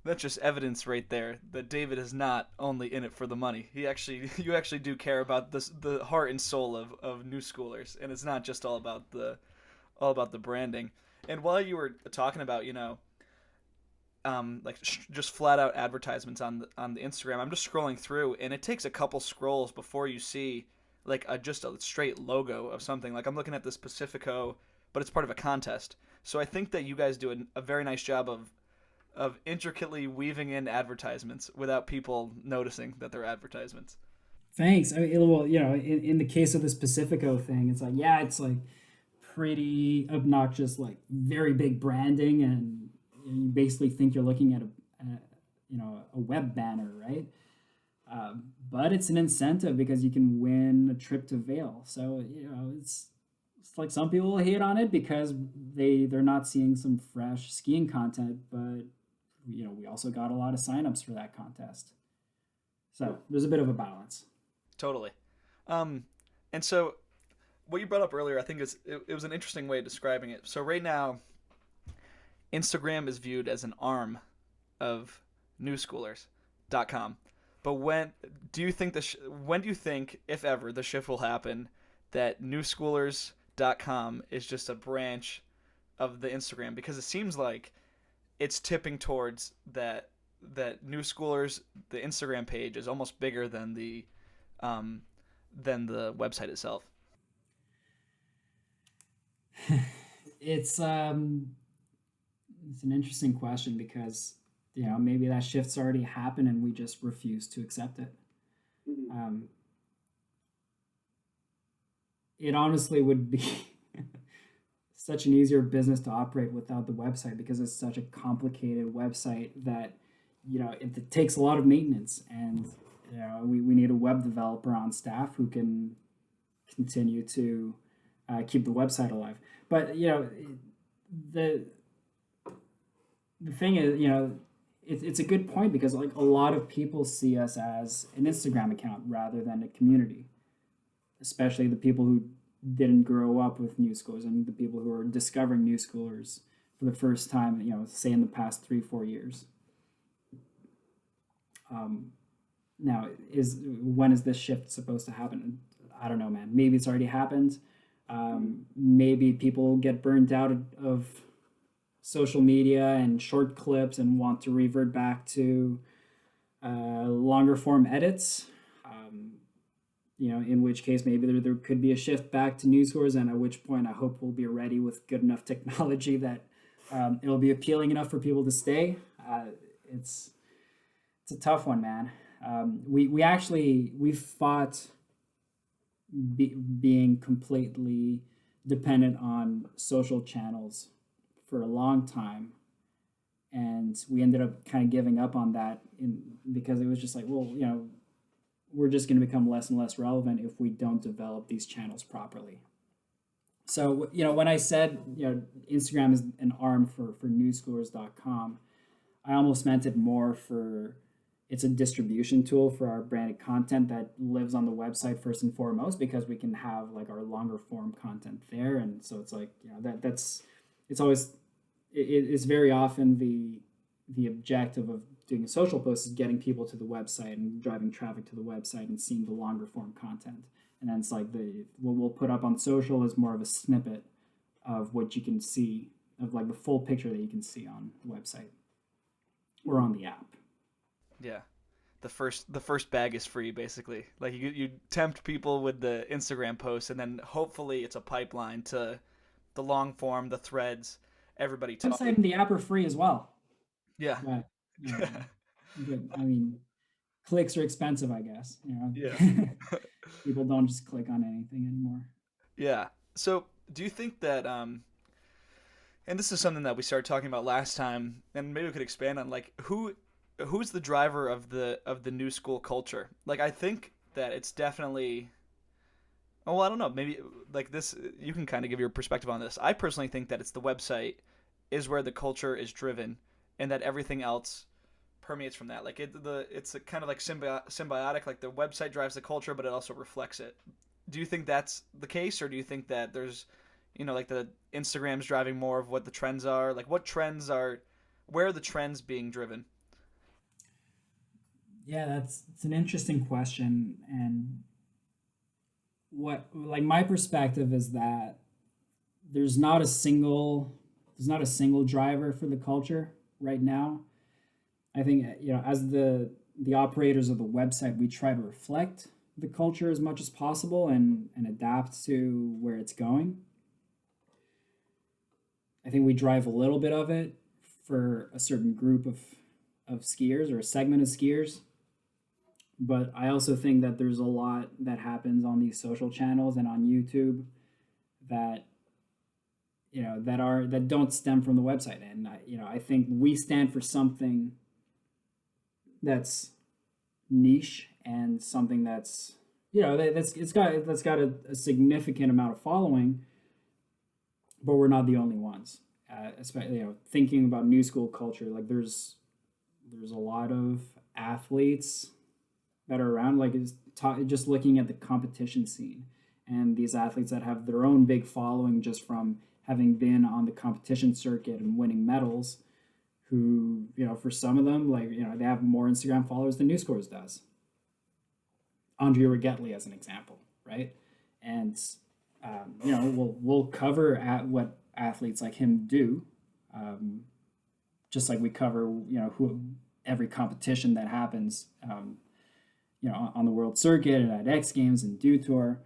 that's just evidence right there that David is not only in it for the money. You actually do care about the heart and soul of New Schoolers, and it's not just all about the branding. And while you were talking about, just flat out advertisements on the Instagram, I'm just scrolling through, and it takes a couple scrolls before you see like just a straight logo of something. Like I'm looking at this Pacifico, but it's part of a contest. So I think that you guys do a very nice job of intricately weaving in advertisements without people noticing that they're advertisements. Thanks. I mean, well, in the case of this Pacifico thing, it's like, yeah, it's like pretty obnoxious, like very big branding, and you basically think you're looking at a web banner, right? But it's an incentive because you can win a trip to Vail. So it's like some people hate on it because they're not seeing some fresh skiing content, but we also got a lot of signups for that contest. So there's a bit of a balance. Totally. And so what you brought up earlier, I think it was an interesting way of describing it. So right now, Instagram is viewed as an arm of newschoolers.com. But when do you think if ever the shift will happen that newschoolers.com is just a branch of the Instagram, because it seems like it's tipping towards that New Schoolers, the Instagram page, is almost bigger than the website itself. It's it's an interesting question because maybe that shift's already happened and we just refuse to accept it. It honestly would be such an easier business to operate without the website, because it's such a complicated website that it takes a lot of maintenance, and we need a web developer on staff who can continue to keep the website alive. But the thing is, it's a good point, because like a lot of people see us as an Instagram account rather than a community, especially the people who didn't grow up with New Schoolers and the people who are discovering New Schoolers for the first time, say in the past 3-4 years. Now, when is this shift supposed to happen? I don't know, man. Maybe it's already happened. Maybe people get burnt out of social media and short clips and want to revert back to longer form edits. In which case maybe there could be a shift back to news scores, and at which point I hope we'll be ready with good enough technology that it'll be appealing enough for people to stay. It's a tough one, man. We've fought being completely dependent on social channels for a long time, and we ended up kind of giving up on that because it was just like, well, we're just going to become less and less relevant if we don't develop these channels properly. So, when I said, Instagram is an arm for newschoolers.com, I almost meant it more for, it's a distribution tool for our branded content that lives on the website first and foremost, because we can have like our longer form content there. And so it's like, it's very often the objective of doing a social post is getting people to the website and driving traffic to the website and seeing the longer form content. And then it's like what we'll put up on social is more of a snippet of what you can see, of like the full picture that you can see on the website or on the app. Yeah. The first bag is free, basically. Like you tempt people with the Instagram post, and then hopefully it's a pipeline to the long form, the threads, everybody Website talking. and the app are free as well, Yeah. but but I mean, clicks are expensive, I guess. Yeah. People don't just click on anything anymore. Yeah. So, do you think that and this is something that we started talking about last time, and maybe we could expand on, like, who's the driver of the new school culture? Like, I think that it's definitely, oh, well, I don't know, maybe like this, you can kind of give your perspective on this. I personally think that it's the website is where the culture is driven, and that everything else permeates from that. Like it's a kind of like symbiotic. Like the website drives the culture, but it also reflects it. Do you think that's the case, or do you think that there's, like the Instagram's driving more of what the trends are? Like what trends are, where are the trends being driven? Yeah, it's an interesting question, and what like my perspective is that there's not a single there's not a single driver for the culture right now. I think as the operators of the website, we try to reflect the culture as much as possible and adapt to where it's going. I think we drive a little bit of it for a certain group of skiers or a segment of skiers. But I also think that there's a lot that happens on these social channels and on YouTube that that don't stem from the website. And I think we stand for something that's niche and something that's that's got a significant amount of following, but we're not the only ones. Especially thinking about new school culture, like there's a lot of athletes that are around, like just looking at the competition scene and these athletes that have their own big following just from having been on the competition circuit and winning medals, who for some of them, like they have more Instagram followers than Newschoolers does. Andrea Rigettli as an example, right? And we'll cover at what athletes like him do, just like we cover who every competition that happens, on the world circuit and at X Games and Dew Tour.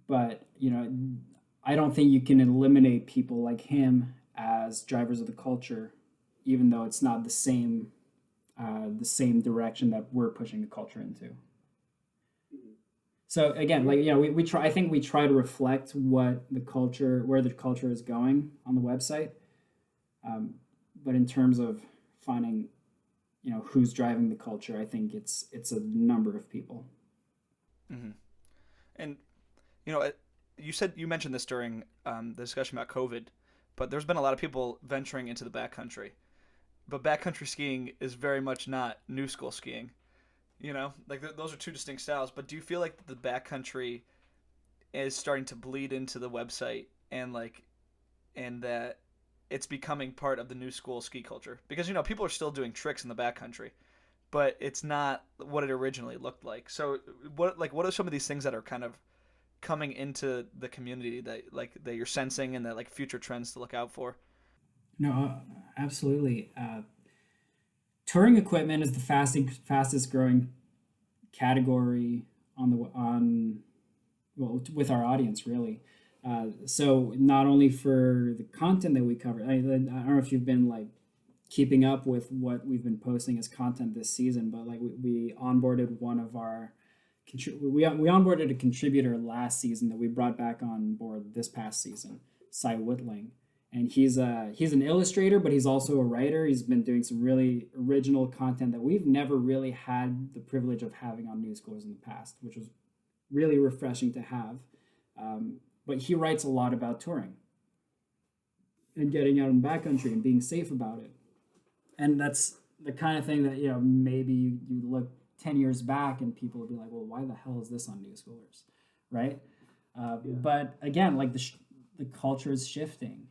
But I don't think you can eliminate people like him as drivers of the culture, even though it's not the same direction that we're pushing the culture into. So again, like we try. I think we try to reflect where the culture is going on the website. But in terms of finding, who's driving the culture, I think it's a number of people. Mm-hmm. And you mentioned this during the discussion about COVID, but there's been a lot of people venturing into the backcountry. But backcountry skiing is very much not new school skiing. Like those are two distinct styles. But do you feel like the backcountry is starting to bleed into the website, and that it's becoming part of the new school ski culture? Because people are still doing tricks in the backcountry, but it's not what it originally looked like. So what are some of these things that are kind of coming into the community that you're sensing, and that like future trends to look out for? No, absolutely. Touring equipment is the fastest growing category on well with our audience, really. So not only for the content that we cover, I don't know if you've been like keeping up with what we've been posting as content this season, but like we onboarded one of our we onboarded a contributor last season that we brought back on board this past season, Cy Whitling. And he's an illustrator, but he's also a writer. He's been doing some really original content that we've never really had the privilege of having on Newschoolers in the past, which was really refreshing to have. But he writes a lot about touring and getting out in the backcountry and being safe about it. And that's the kind of thing that maybe you look 10 years back and people would be like, well, why the hell is this on Newschoolers, right? But again, like the culture is shifting,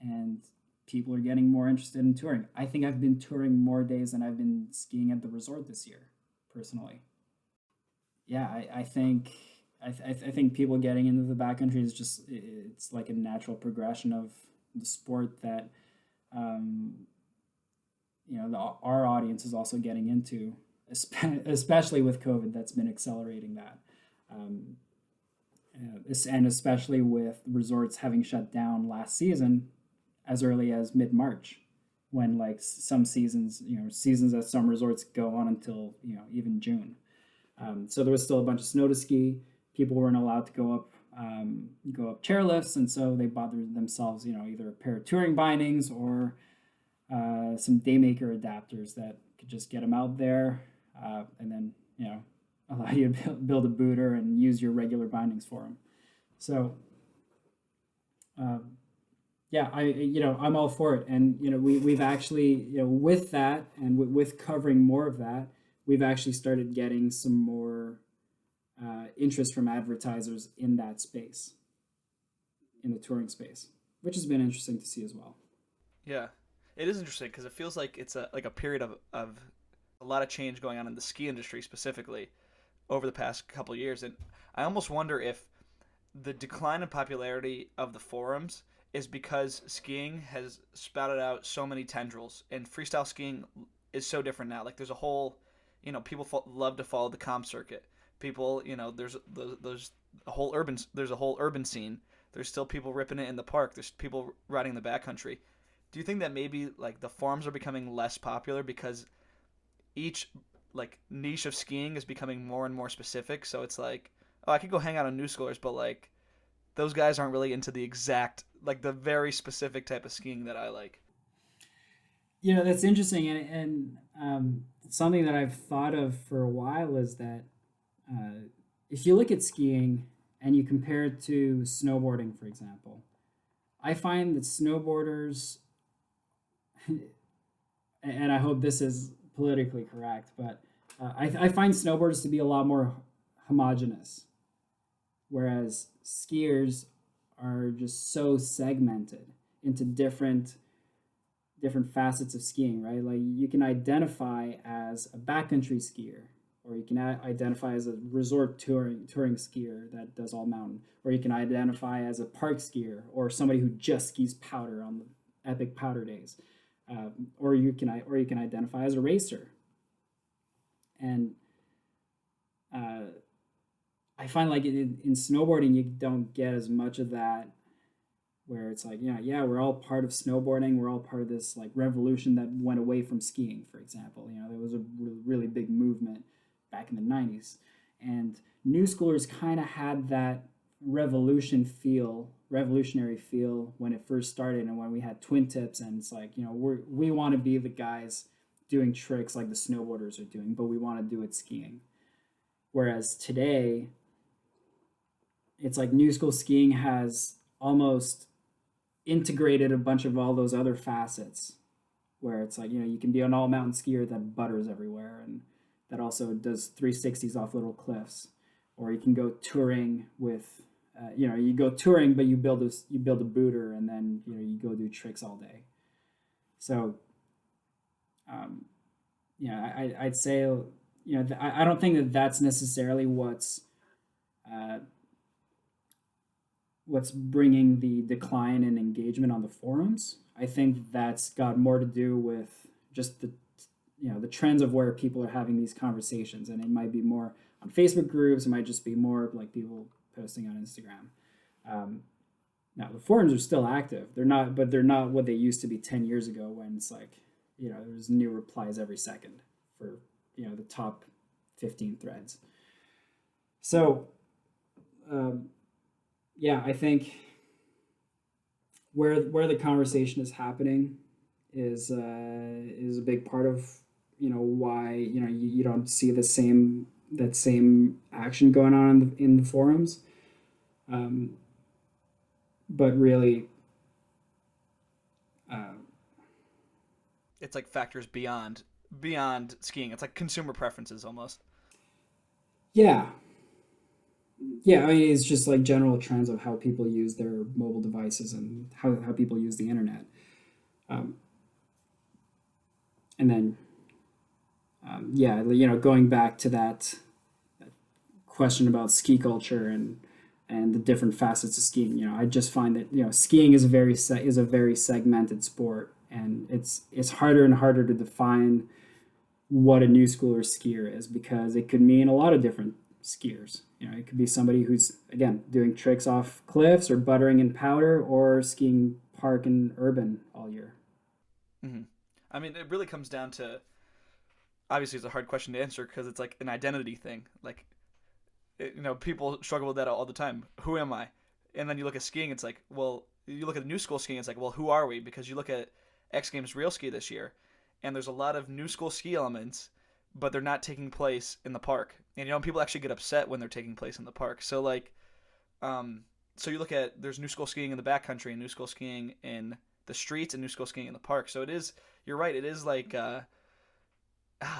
and people are getting more interested in touring. I think I've been touring more days than I've been skiing at the resort this year, personally. Yeah, I think people getting into the backcountry is just it's like a natural progression of the sport that our audience is also getting into, especially with COVID. That's been accelerating that. And especially with resorts having shut down last season as early as mid-March, when like some seasons, seasons at some resorts go on until even June. So there was still a bunch of snow to ski. People weren't allowed to go up chairlifts, and so they bought themselves, either a pair of touring bindings or some daymaker adapters that could just get them out there, and then allow you to build a booter and use your regular bindings for them. So yeah, I'm all for it, and we've actually with that and with covering more of that, we've actually started getting some more interest from advertisers in that space, in the touring space, which has been interesting to see as well. Yeah, it is interesting because it feels like it's a period of a lot of change going on in the ski industry specifically over the past couple of years, and I almost wonder if the decline in popularity of the forums is because skiing has spouted out so many tendrils, and freestyle skiing is so different now. Like there's a whole, people love to follow the comp circuit. People, there's a whole urban scene. There's still people ripping it in the park. There's people riding the backcountry. Do you think that maybe like the forums are becoming less popular because each like niche of skiing is becoming more and more specific? So it's like, oh, I could go hang out on Newschoolers, but like those guys aren't really into the exact, like the very specific type of skiing that I like. That's interesting, and something that I've thought of for a while is that if you look at skiing and you compare it to snowboarding, for example, I find that snowboarders, and I hope this is politically correct, but I find snowboarders to be a lot more homogenous, whereas skiers are just so segmented into different facets of skiing, right? Like you can identify as a backcountry skier, or you can identify as a resort touring skier that does all mountain, or you can identify as a park skier or somebody who just skis powder on the epic powder days, or you can identify as a racer. And I find like in snowboarding you don't get as much of that, where it's like, yeah, we're all part of snowboarding. We're all part of this like revolution that went away from skiing, for example. There was a really big movement back in the 90s. And Newschoolers kind of had that revolutionary feel when it first started, and when we had twin tips, and it's like, we want to be the guys doing tricks like the snowboarders are doing, but we want to do it skiing. Whereas today, it's like new school skiing has almost integrated a bunch of all those other facets, where it's like, you can be an all mountain skier that butters everywhere and that also does 360s off little cliffs, or you can go touring with you go touring, but you build a booter, and then you go do tricks all day. So I'd say I don't think that that's necessarily what's bringing the decline in engagement on the forums. I think that's got more to do with just the trends of where people are having these conversations, and it might be more on Facebook groups. It might just be more like people posting on Instagram. Now the forums are still active. They're not what they used to be 10 years ago, when it's like there's new replies every second for the top 15 threads. So yeah, I think where the conversation is happening is a big part of why you don't see that same action going on in the forums, but really It's like factors beyond skiing. It's like consumer preferences almost. yeah, I mean, it's just like general trends of how people use their mobile devices and how people use the internet. um, and then yeah, going back to that question about ski culture and the different facets of skiing. I just find that skiing is a very segmented sport, and it's harder and harder to define what a new schooler skier is, because it could mean a lot of different skiers. it could be somebody who's again doing tricks off cliffs or buttering in powder or skiing park and urban all year. Hmm. I mean, it really comes down to, obviously it's a hard question to answer because it's like an identity thing. Like, people struggle with that all the time. Who am I? And then you look at skiing, it's like, well, you look at the new school skiing, it's like, well, who are we? Because you look at X Games Real Ski this year, and there's a lot of new school ski elements, but they're not taking place in the park. And people actually get upset when they're taking place in the park. So like, so you look at there's new school skiing in the backcountry and new school skiing in the streets and new school skiing in the park. So it is, you're right, it is like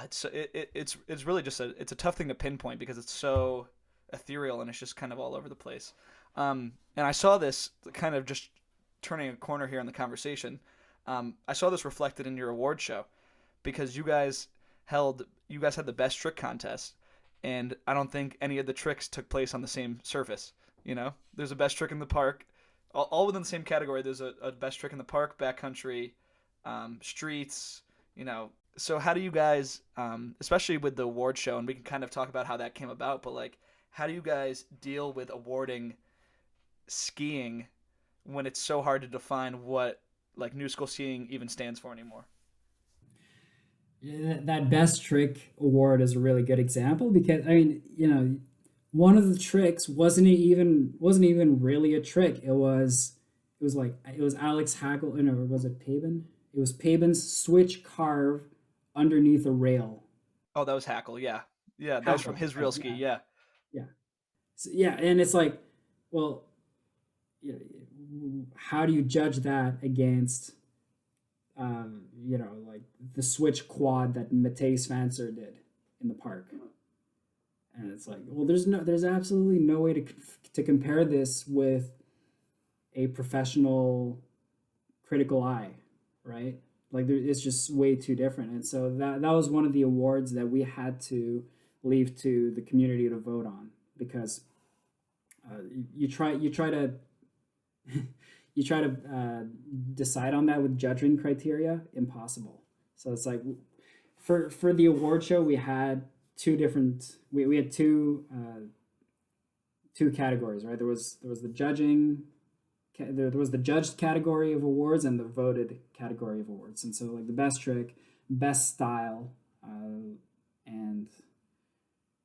it's really just it's a tough thing to pinpoint because it's so ethereal and it's just kind of all over the place. And I saw this kind of just turning a corner here in the conversation. I saw this reflected in your award show because you guys had the best trick contest, and I don't think any of the tricks took place on the same surface. There's a best trick in the park, all within the same category. There's a best trick in the park, backcountry, streets. So how do you guys, especially with the award show, and we can kind of talk about how that came about, but like, how do you guys deal with awarding skiing when it's so hard to define what like new school skiing even stands for anymore? Yeah, that best trick award is a really good example because I mean, one of the tricks wasn't even really a trick. It was Alex Hagel, or was it Pabin? It was Pabin's switch carve underneath a rail. Oh, that was Hackle. Yeah, yeah, that was from Hackle, his real right? ski. Yeah, Yeah. yeah. So, yeah, and it's like, well, you how do you judge that against, like the switch quad that Matej Svancer did in the park? And it's like, well, there's absolutely no way to compare this with a professional critical eye, right? Like it's just way too different. And so that was one of the awards that we had to leave to the community to vote on because you try to you try to decide on that with judging criteria, impossible. So it's like for the award show we had we had two categories, right? There was the there was the judged category of awards and the voted category of awards. And so like the best trick, best style, and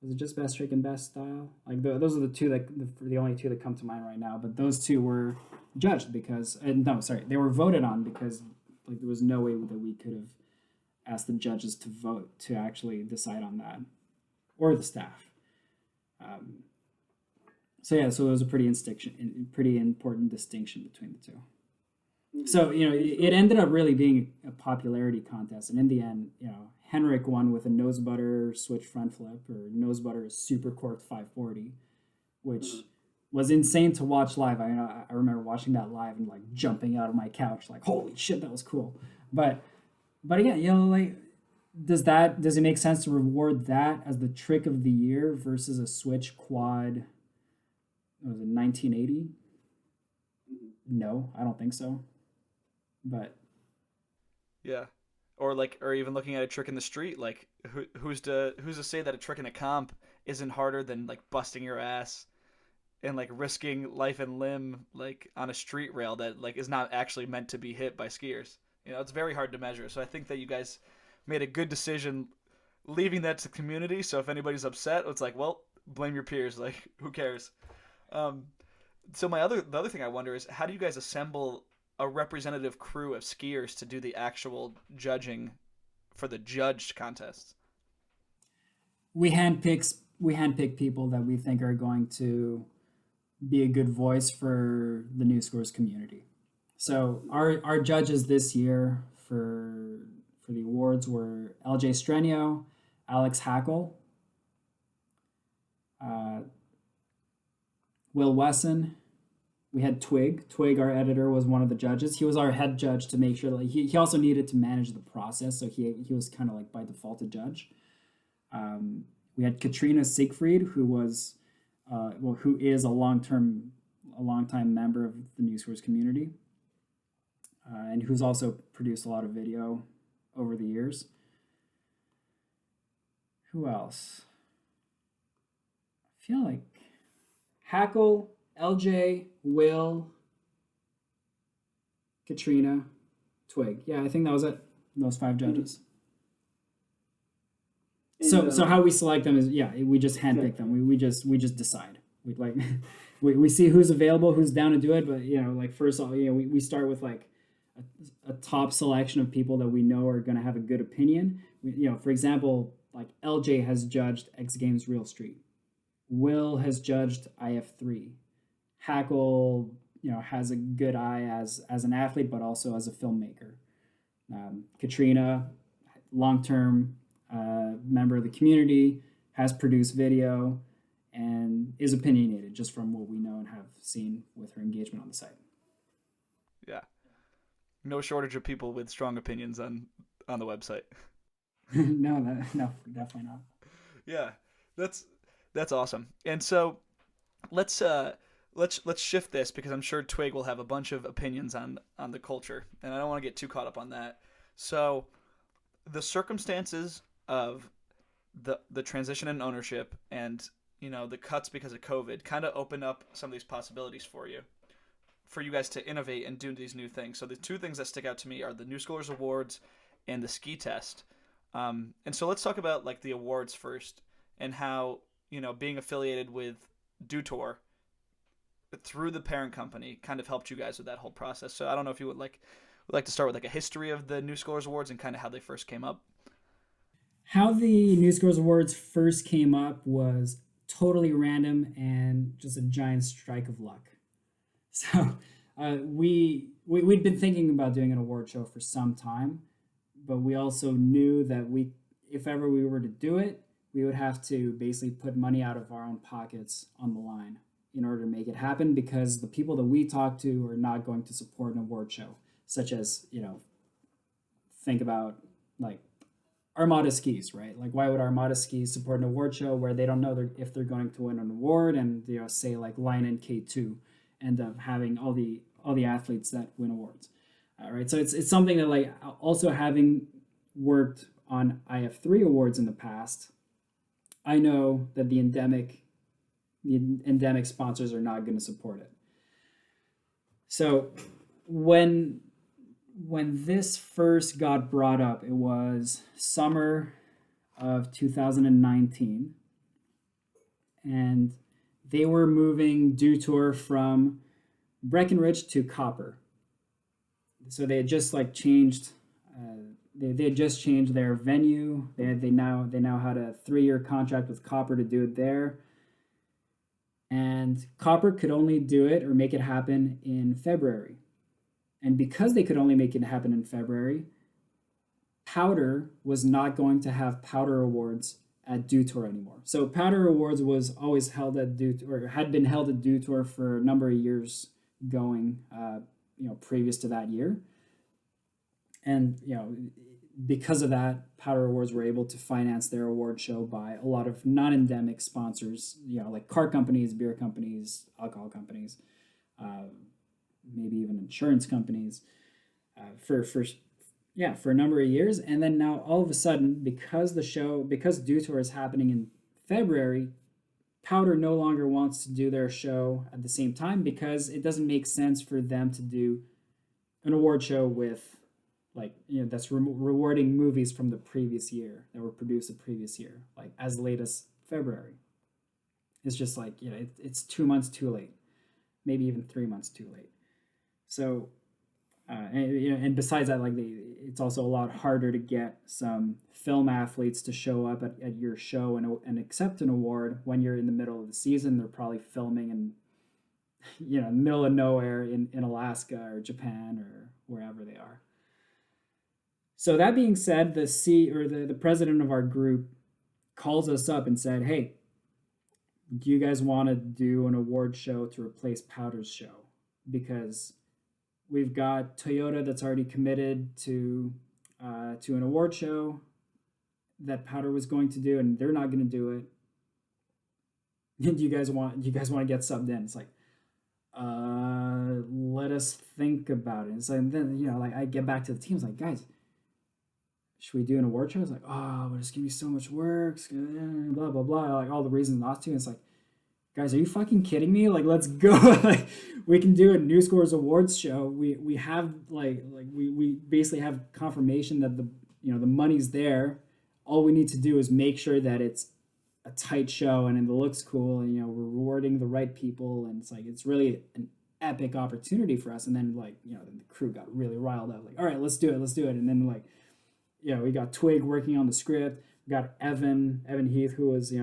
was it just best trick and best style? Like those are the only two that come to mind right now. But those two were judged because no, sorry, they were voted on because like there was no way that we could have asked the judges to vote to actually decide on that, or the staff. Um, so yeah, so it was a pretty important distinction between the two. So it ended up really being a popularity contest, and in the end, Henrik won with a nose butter switch front flip or nose butter super corked 540, which was insane to watch live. I remember watching that live and like jumping out of my couch, like holy shit, that was cool. But again, like does it make sense to reward that as the trick of the year versus a switch quad? Was it 1980? No, I don't think so. But Yeah. Or even looking at a trick in the street, like who's to say that a trick in a comp isn't harder than like busting your ass and like risking life and limb like on a street rail that like is not actually meant to be hit by skiers. It's very hard to measure. So I think that you guys made a good decision leaving that to the community. So if anybody's upset, it's like, well, blame your peers. Like, who cares? Um, so the other thing I wonder is how do you guys assemble a representative crew of skiers to do the actual judging for the judged contests? we handpick people that we think are going to be a good voice for the New Scores community. So our judges this year for the awards were LJ Strenio, Alex Hackel, uh, Will Wesson. We had Twig. Twig, our editor, was one of the judges. He was our head judge to make sure that he also needed to manage the process, so he was kind of like by default a judge. We had Katrina Siegfried, who is a long time member of the News Source community, and who's also produced a lot of video over the years. Who else? I feel like Hackle, LJ, Will, Katrina, Twig. Yeah, I think that was it. Those 5 judges. So how we select them is we just handpick them. We just decide. We like we see who's available, who's down to do it. But like first of all, we start with like a top selection of people that we know are going to have a good opinion. For example, like LJ has judged X Games Real Street. Will has judged IF3. Hackle, has a good eye as an athlete, but also as a filmmaker. Katrina, long-term member of the community, has produced video, and is opinionated just from what we know and have seen with her engagement on the site. Yeah. No shortage of people with strong opinions on the website. No, definitely not. Yeah, that's awesome. And so let's shift this because I'm sure Twig will have a bunch of opinions on the culture, and I don't want to get too caught up on that. So the circumstances of the transition in ownership and the cuts because of COVID kind of open up some of these possibilities for you guys to innovate and do these new things. So the 2 things that stick out to me are the Newschoolers Awards and the ski test. And so let's talk about like the awards first and how being affiliated with DoTour through the parent company kind of helped you guys with that whole process. So I don't know if you would like to start with like a history of the Newschoolers Awards and kind of how they first came up. How the Newschoolers Awards first came up was totally random and just a giant strike of luck. So we'd been thinking about doing an award show for some time, but we also knew that if ever we were to do it, we would have to basically put money out of our own pockets on the line in order to make it happen, because the people that we talk to are not going to support an award show, such as, think about like Armada Skis, right? Like, why would Armada Skis support an award show where they don't know if they're going to win an award, and say like Line and K2 end up having all the athletes that win awards, right? So it's something that, like, also having worked on IF3 awards in the past, I know that the endemic sponsors are not going to support it. So when this first got brought up, it was summer of 2019, and they were moving DoTour from Breckenridge to Copper. So they had just like changed. They had just changed their venue. They now had a 3-year contract with Copper to do it there. And Copper could only do it or make it happen in February. And because they could only make it happen in February, Powder was not going to have Powder Awards at DoTour anymore. So Powder Awards was always held at DoTour, or had been held at DoTour for a number of years going, previous to that year. And, because of that, Powder Awards were able to finance their award show by a lot of non-endemic sponsors, like car companies, beer companies, alcohol companies, maybe even insurance companies, for a number of years. And then now all of a sudden, because DoTour is happening in February, Powder no longer wants to do their show at the same time, because it doesn't make sense for them to do an award show with, like, that's rewarding movies from the previous year that were produced the previous year, like as late as February. It's just like, it's 2 months too late, maybe even 3 months too late. So, and besides that, like, it's also a lot harder to get some film athletes to show up at your show and accept an award when you're in the middle of the season. They're probably filming in, middle of nowhere in Alaska or Japan or wherever they are. So that being said, the president of our group calls us up and said, "Hey, do you guys want to do an award show to replace Powder's show? Because we've got Toyota that's already committed to an award show that Powder was going to do, and they're not going to do it. Do you guys want to get subbed in?" It's like, let us think about it. And so then, like, I get back to the team. It's like, guys, should we do an award show? It's like, oh, but it's gonna be so much work, blah blah blah, like all the reasons not to. And it's like, guys, are you fucking kidding me? Like, let's go. Like, we can do a Newschoolers Awards show. We have we basically have confirmation that the money's there. All we need to do is make sure that it's a tight show and it looks cool, and we're rewarding the right people, and it's really an epic opportunity for us. And then the crew got really riled up, like, all right, let's do it. And then we got Twig working on the script. We got Evan Heath, who was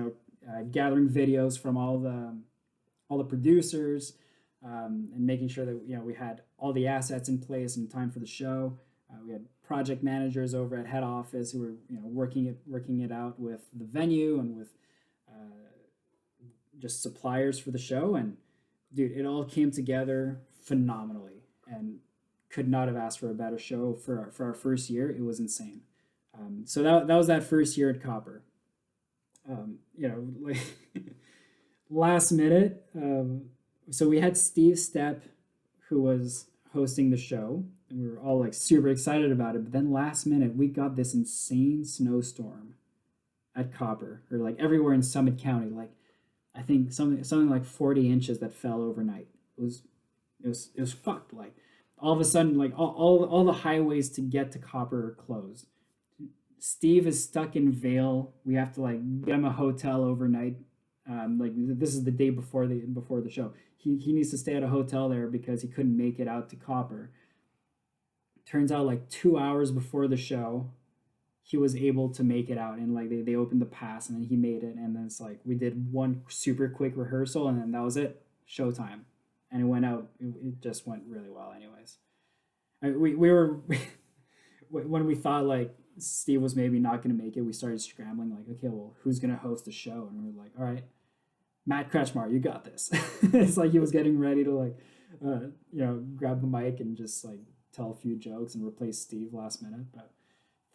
gathering videos from all the producers, and making sure that we had all the assets in place in time for the show. We had project managers over at head office who were working it out with the venue and with just suppliers for the show. And dude, it all came together phenomenally, and could not have asked for a better show for our first year. It was insane. So that was that first year at Copper. Like last minute. So we had Steve Stepp, who was hosting the show, and we were all like super excited about it. But then last minute, we got this insane snowstorm at Copper, or like everywhere in Summit County. Like I think something like 40 inches that fell overnight. It was fucked. Like all of a sudden, like all the highways to get to Copper are closed. Steve is stuck in Vail. We have to like get him a hotel overnight. Like this is the day before the show. He needs to stay at a hotel there because he couldn't make it out to Copper. Turns out like 2 hours before the show, he was able to make it out, and like they opened the pass, and then he made it. And then it's like we did one super quick rehearsal, and then that was it, showtime. And it went out. It just went really well, anyways. We were when we thought like Steve was maybe not going to make it, we started scrambling like, okay, well, who's going to host the show? And we were like, all right, Matt Kretschmar, you got this. It's like he was getting ready to like grab the mic and just like tell a few jokes and replace Steve last minute, but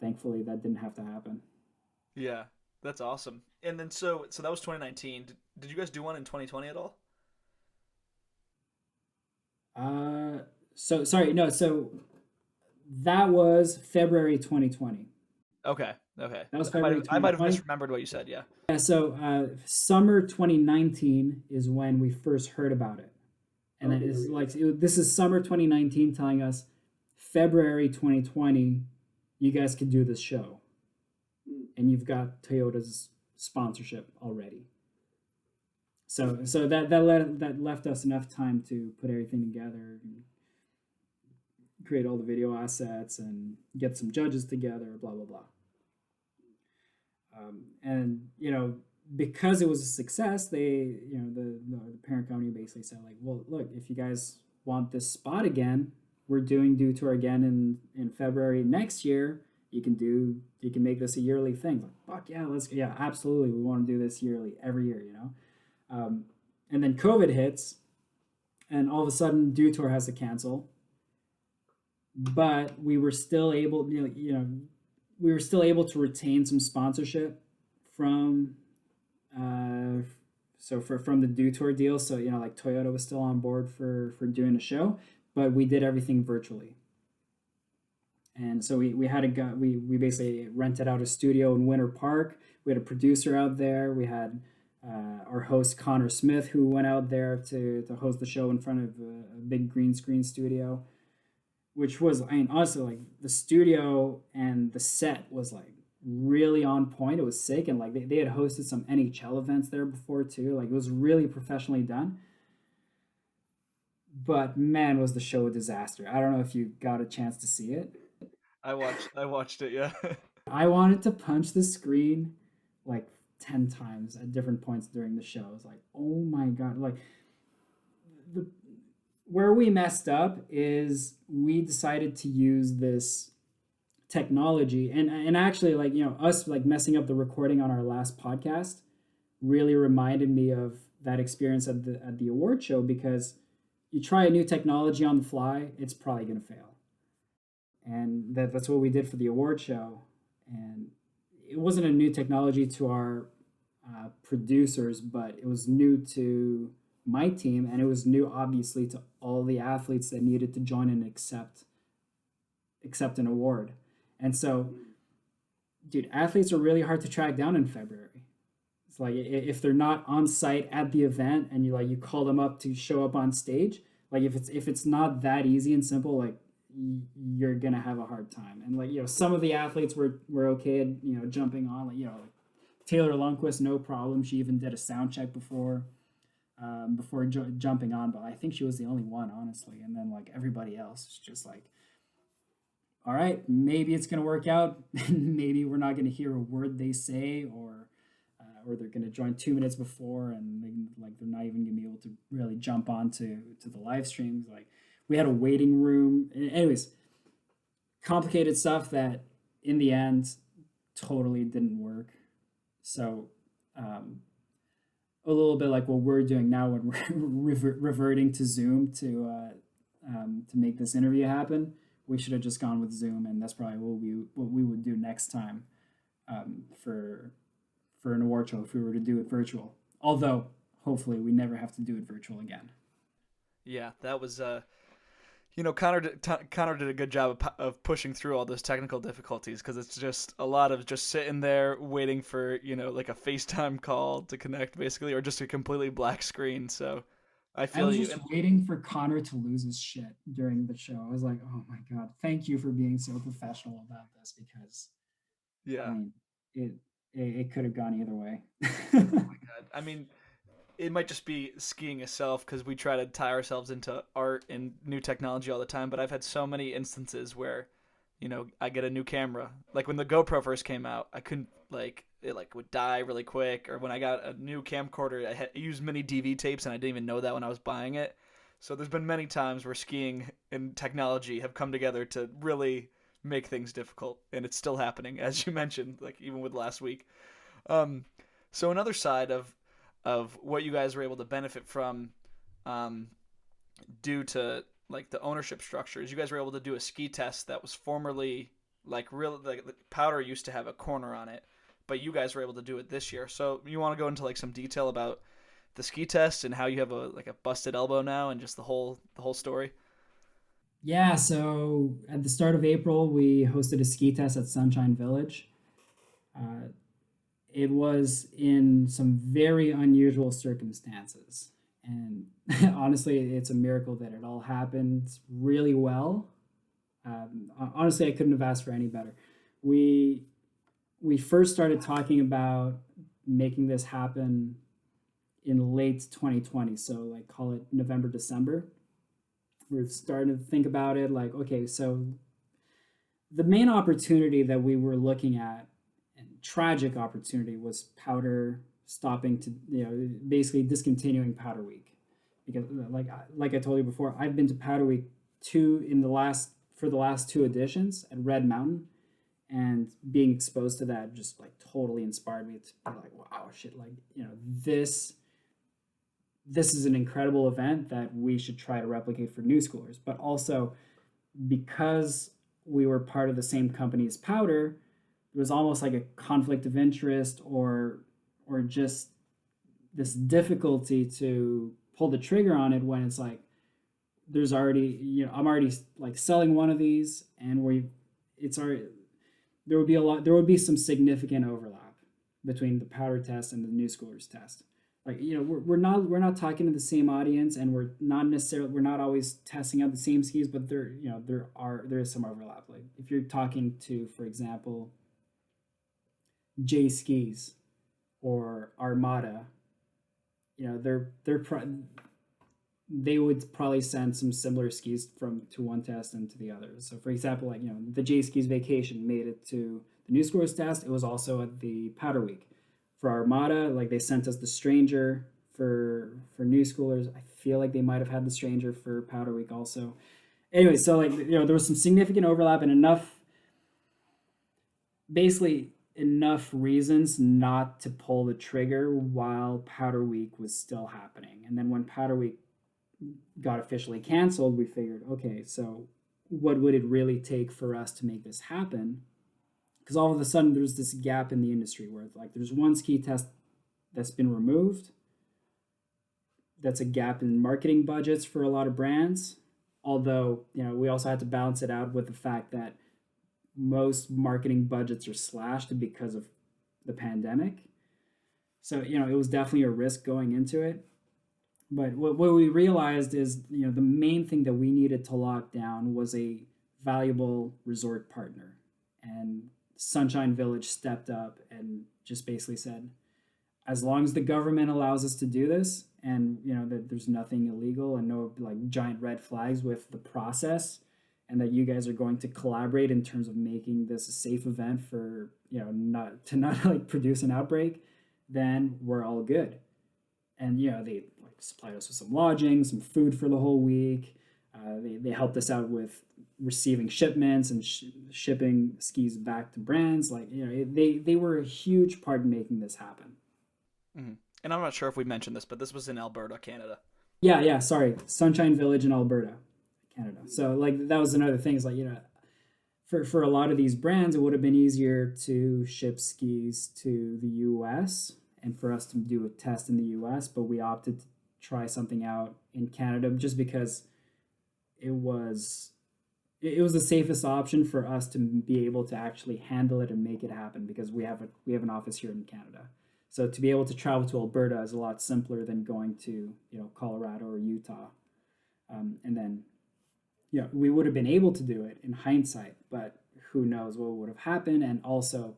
thankfully that didn't have to happen. Yeah, that's awesome. And then so that was 2019. Did you guys do one in 2020 at all? So sorry, no, so that was February 2020. Okay, okay. That was I might February have, I might have 2020. misremembered what you said. Yeah. Yeah, so summer 2019 is when we first heard about it. And then it's like this is summer 2019 telling us February 2020 you guys could do this show. And you've got Toyota's sponsorship already. So that left us enough time to put everything together and create all the video assets and get some judges together, blah blah blah. And because it was a success, they the parent company basically said like, well, look, if you guys want this spot again, we're doing Dew Tour again in February next year. You can make this a yearly thing. Like, fuck yeah, absolutely, we want to do this yearly every year, and then COVID hits, and all of a sudden Dew Tour has to cancel. But we were still able, we were still able to retain some sponsorship from from the Dew Tour deal. So like Toyota was still on board for doing a show, but we did everything virtually. And so we had we basically rented out a studio in Winter Park. We had a producer out there. We had our host Connor Smith, who went out there to host the show in front of a big green screen studio, which was, honestly, like the studio and the set was like really on point. It was sick. And like they had hosted some NHL events there before too. Like it was really professionally done. But man, was the show a disaster. I don't know if you got a chance to see it. I watched it. Yeah. I wanted to punch the screen like 10 times at different points during the show. I was like, oh my God. Like where we messed up is we decided to use this technology, and actually like us like messing up the recording on our last podcast really reminded me of that experience at the award show, because you try a new technology on the fly, it's probably going to fail. And that's what we did for the award show. And it wasn't a new technology to our producers, but it was new to my team, and it was new obviously to all the athletes that needed to join and accept an award. And so, dude, athletes are really hard to track down in February. It's like if they're not on site at the event and you call them up to show up on stage, like if it's not that easy and simple, like you're gonna have a hard time. And like some of the athletes were okay at jumping on, like Taylor Lundquist, no problem. She even did a sound check before jumping on, but I think she was the only one, honestly. And then like everybody else is just like, all right, maybe it's going to work out. Maybe we're not going to hear a word they say, or they're going to join 2 minutes before, and they're not even going to be able to really jump onto the live streams. Like we had a waiting room. Anyways, complicated stuff that in the end totally didn't work. So a little bit like what we're doing now when we're reverting to Zoom to make this interview happen. We should have just gone with Zoom, and that's probably what we would do next time for an award show if we were to do it virtual. Although hopefully we never have to do it virtual again. Yeah, that was Connor did a good job of pushing through all those technical difficulties, because it's just a lot of just sitting there waiting for like a FaceTime call to connect, basically, or just a completely black screen. So I I feel was you. just waiting for Connor to lose his shit during the show. I was like, oh my God, thank you for being so professional about this, because I Yeah. mean, it could have gone either way. I mean, it might just be skiing itself, because we try to tie ourselves into art and new technology all the time. But I've had so many instances where, I get a new camera. Like when the GoPro first came out, I couldn't it would die really quick. Or when I got a new camcorder, I used mini DV tapes, and I didn't even know that when I was buying it. So there's been many times where skiing and technology have come together to really make things difficult, and it's still happening, as you mentioned, like even with last week. Um, so another side of what you guys were able to benefit from, um, due to like the ownership structures, you guys were able to do a ski test that was formerly like powder used to have a corner on it, but you guys were able to do it this year. So you want to go into like some detail about the ski test and how you have a busted elbow now, and just the whole story? Yeah, so at the start of April, we hosted a ski test at Sunshine Village. Uh, it was in some very unusual circumstances. And honestly, it's a miracle that it all happened really well. Honestly, I couldn't have asked for any better. We we first started talking about making this happen in late 2020, so like call it November, December. We're starting to think about it like, okay, so the main opportunity that we were looking at, and tragic opportunity, was Powder stopping to, basically discontinuing Powder Week. Because like I told you before, I've been to Powder Week two in the last for the last two editions at Red Mountain, and being exposed to that just like totally inspired me to be like, wow, shit, like, this is an incredible event that we should try to replicate for Newschoolers. But also, because we were part of the same company as Powder, it was almost like a conflict of interest, or just this difficulty to pull the trigger on it when it's like there's already, I'm already like selling one of these, and it's already, there would be some significant overlap between the Powder test and the Newschoolers test. Like, we're not talking to the same audience, and we're not always testing out the same skis, but there is some overlap. Like if you're talking to, for example, J Skis or Armada, they would probably send some similar skis to one test and to the other. So for example, like, the J Skis Vacation made it to the Newschoolers test. It was also at the Powder Week. For Armada, like, they sent us the Stranger for Newschoolers. I feel like they might have had the Stranger for Powder Week also. Anyway, so like, there was some significant overlap, and basically enough reasons not to pull the trigger while Powder Week was still happening. And then when Powder Week got officially canceled, we figured, okay, so what would it really take for us to make this happen? Because all of a sudden there's this gap in the industry where, like, there's one ski test that's been removed. That's a gap in marketing budgets for a lot of brands. Although, we also had to balance it out with the fact that most marketing budgets are slashed because of the pandemic. So, it was definitely a risk going into it. But what we realized is, the main thing that we needed to lock down was a valuable resort partner. And Sunshine Village stepped up and just basically said, as long as the government allows us to do this, and that there's nothing illegal and no like giant red flags with the process, and that you guys are going to collaborate in terms of making this a safe event for not like produce an outbreak, then we're all good. And they like supplied us with some lodging, some food for the whole week. They helped us out with receiving shipments and shipping skis back to brands. Like they were a huge part in making this happen. Hmm. And I'm not sure if we mentioned this, but this was in Alberta, Canada. Yeah, sorry, Sunshine Village in Alberta, Canada. So like that was another thing. Is like for a lot of these brands, it would have been easier to ship skis to the U.S. and for us to do a test in the U.S., but we opted to try something out in Canada just because it was it was the safest option for us to be able to actually handle it and make it happen because we have an office here in Canada. So to be able to travel to Alberta is a lot simpler than going to Colorado or Utah, and then we would have been able to do it in hindsight, but who knows what would have happened. And also,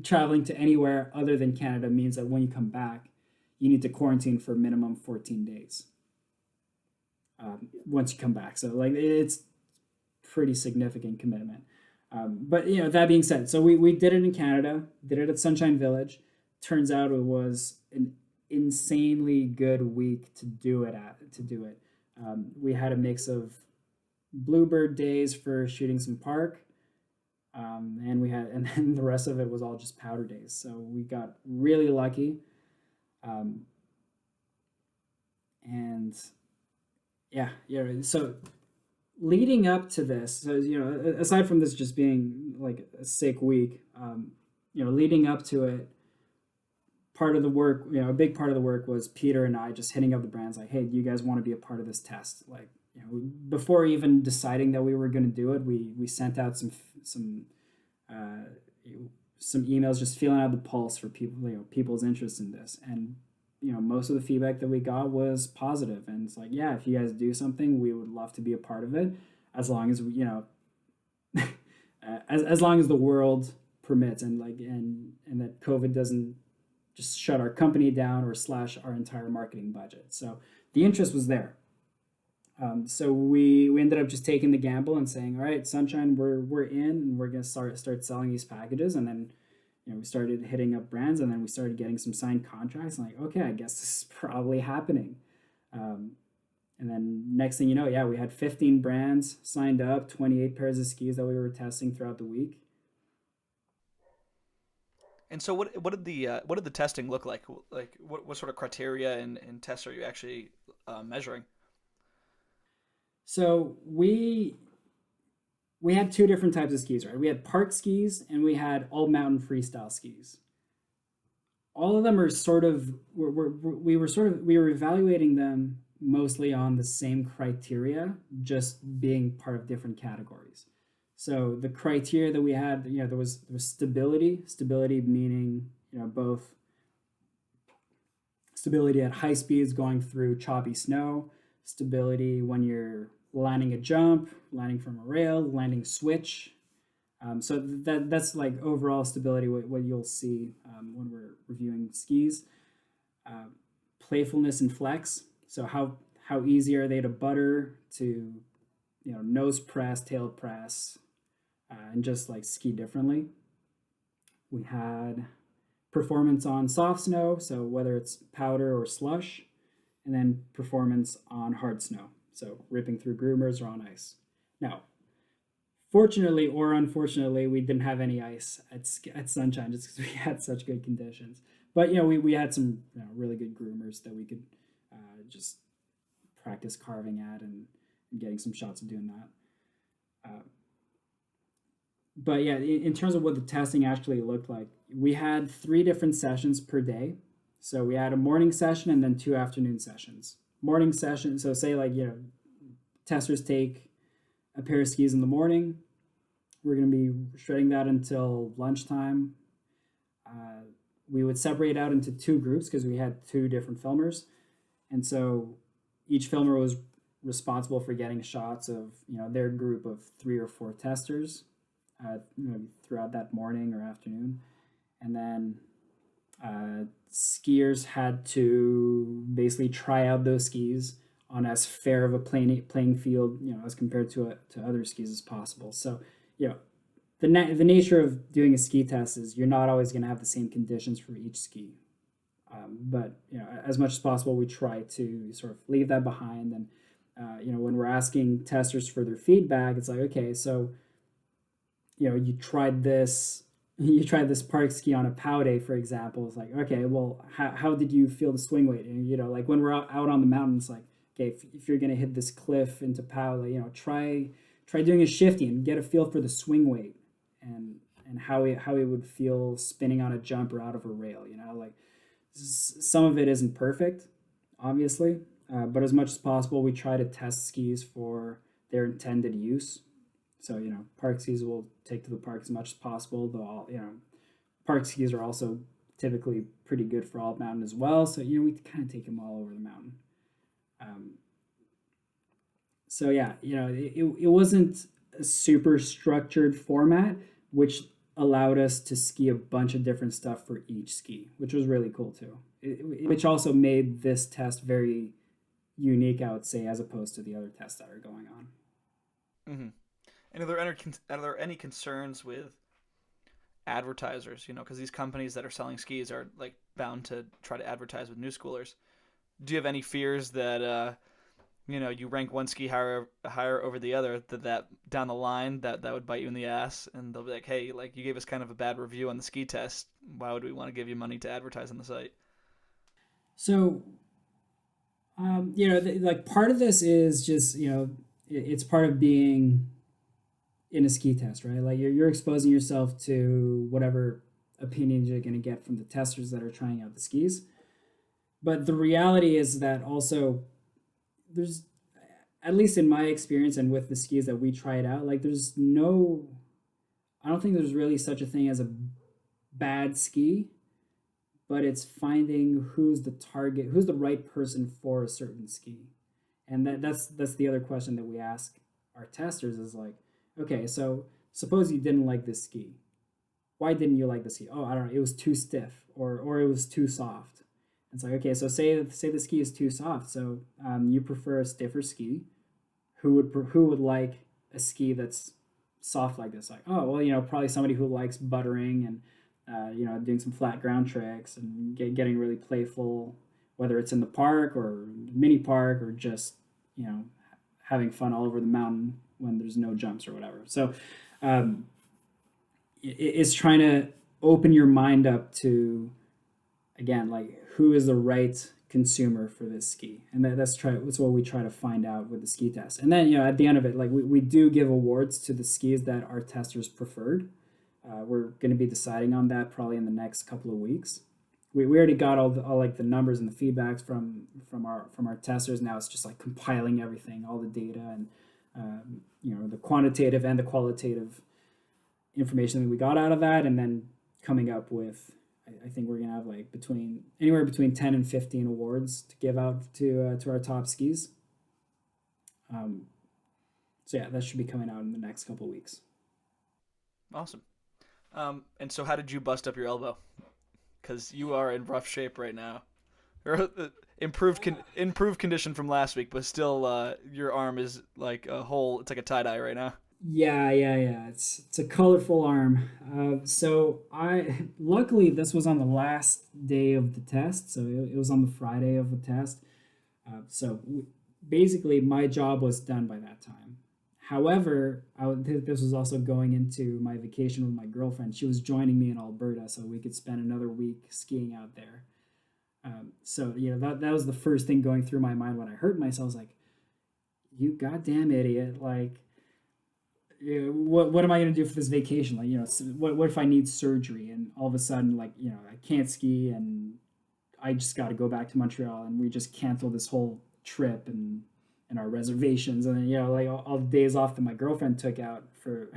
traveling to anywhere other than Canada means that when you come back, you need to quarantine for minimum 14 days once you come back. So like it's pretty significant commitment. But that being said, so we did it in Canada, did it at Sunshine Village. Turns out it was an insanely good week to do it. We had a mix of bluebird days for shooting some park, and then the rest of it was all just powder days. So we got really lucky, and yeah. So leading up to this, so aside from this just being like a sick week, leading up to it, part of the work, a big part of the work was Peter and I just hitting up the brands like, hey, do you guys want to be a part of this test? Like, before even deciding that we were going to do it, we sent out uh, some emails just feeling out the pulse for people, people's interest in this. And most of the feedback that we got was positive, and it's like, yeah, if you guys do something, we would love to be a part of it, as long as as long as the world permits, and that COVID doesn't just shut our company down or slash our entire marketing budget. So the interest was there. So we ended up just taking the gamble and saying, all right, Sunshine, we're in, and we're gonna start selling these packages. And then we started hitting up brands, and then we started getting some signed contracts. And like, okay, I guess this is probably happening. And then next thing you know, yeah, we had 15 brands signed up, 28 pairs of skis that we were testing throughout the week. And so, what did the testing look like? Like, what sort of criteria and tests are you actually measuring? So we had two different types of skis, right? We had park skis and we had all mountain freestyle skis. All of them are sort of we were evaluating them mostly on the same criteria, just being part of different categories. So the criteria that we had, there was stability meaning both stability at high speeds going through choppy snow, stability when you're landing a jump, landing from a rail, landing switch. So that's like overall stability, what you'll see when we're reviewing skis. Playfulness and flex. So how easy are they to butter, to nose press, tail press, and just like ski differently. We had performance on soft snow, so whether it's powder or slush, and then performance on hard snow, so ripping through groomers or on ice. Now, fortunately or unfortunately, we didn't have any ice at Sunshine just because we had such good conditions. But we had some really good groomers that we could just practice carving at, and getting some shots of doing that. But yeah, in terms of what the testing actually looked like, we had 3 different sessions per day. So we had a morning session and then 2 afternoon sessions. Morning session, so say like, testers take a pair of skis in the morning. We're going to be shredding that until lunchtime. we would separate out into two groups because we had two different filmers, and so each filmer was responsible for getting shots of their group of 3 or 4 testers throughout that morning or afternoon, and then skiers had to basically try out those skis on as fair of a playing field, as compared to other skis as possible. So, the nature of doing a ski test is you're not always going to have the same conditions for each ski. But as much as possible, we try to sort of leave that behind. And when we're asking testers for their feedback, it's like, okay, so you tried this park ski on a pow day, for example. It's like, okay, well, how did you feel the swing weight? And like when we're out on the mountain, it's like, okay, if you're gonna hit this cliff into pow, like, try doing a shifty and get a feel for the swing weight and how it would feel spinning on a jump or out of a rail. Like some of it isn't perfect, obviously, but as much as possible, we try to test skis for their intended use. So, park skis will take to the park as much as possible, though, park skis are also typically pretty good for all mountain as well. So, we kind of take them all over the mountain. So yeah, it wasn't a super structured format, which allowed us to ski a bunch of different stuff for each ski, which was really cool too. Which also made this test very unique, I would say, as opposed to the other tests that are going on. Mm-hmm. And are there any concerns with advertisers? Because these companies that are selling skis are like bound to try to advertise with Newschoolers. Do you have any fears that you rank one ski higher over the other, that down the line that would bite you in the ass, and they'll be like, hey, like you gave us kind of a bad review on the ski test. Why would we want to give you money to advertise on the site? So, like part of this is just it's part of being in a ski test, right? Like you're exposing yourself to whatever opinions you're going to get from the testers that are trying out the skis. But the reality is that also there's, at least in my experience and with the skis that we tried out, like I don't think there's really such a thing as a bad ski, but it's finding who's the right person for a certain ski. And that's the other question that we ask our testers is like, okay, so suppose you didn't like this ski. Why didn't you like the ski? Oh, I don't know. It was too stiff, or it was too soft. It's like, okay, so say the ski is too soft. So you prefer a stiffer ski. Who would like a ski that's soft like this? Like, oh, well, probably somebody who likes buttering and doing some flat ground tricks and getting really playful, whether it's in the park or mini park or just having fun all over the mountain when there's no jumps or whatever. So it's trying to open your mind up to, again, like who is the right consumer for this ski, and that's what we try to find out with the ski test. And then at the end of it, like we do give awards to the skis that our testers preferred. We're going to be deciding on that probably in the next couple of weeks. We already got all like the numbers and the feedbacks from our testers. Now it's just like compiling everything, all the data, and the quantitative and the qualitative information that we got out of that, and then coming up with, I think we're gonna have like anywhere between 10 and 15 awards to give out to our top skis. So yeah, that should be coming out in the next couple of weeks. Awesome. And so how did you bust up your elbow? Because you are in rough shape right now. Or improved condition from last week, but still your arm is like a whole, it's like a tie-dye right now. Yeah. It's a colorful arm. So luckily this was on the last day of the test. So it was on the Friday of the test. Basically my job was done by that time. However, this was also going into my vacation with my girlfriend. She was joining me in Alberta, so we could spend another week skiing out there. That was the first thing going through my mind when I hurt myself. I was like, "You goddamn idiot! Like, what am I gonna do for this vacation? Like, what if I need surgery and all of a sudden, like, I can't ski and I just got to go back to Montreal and we just cancel this whole trip and our reservations, and then like all the days off that my girlfriend took out for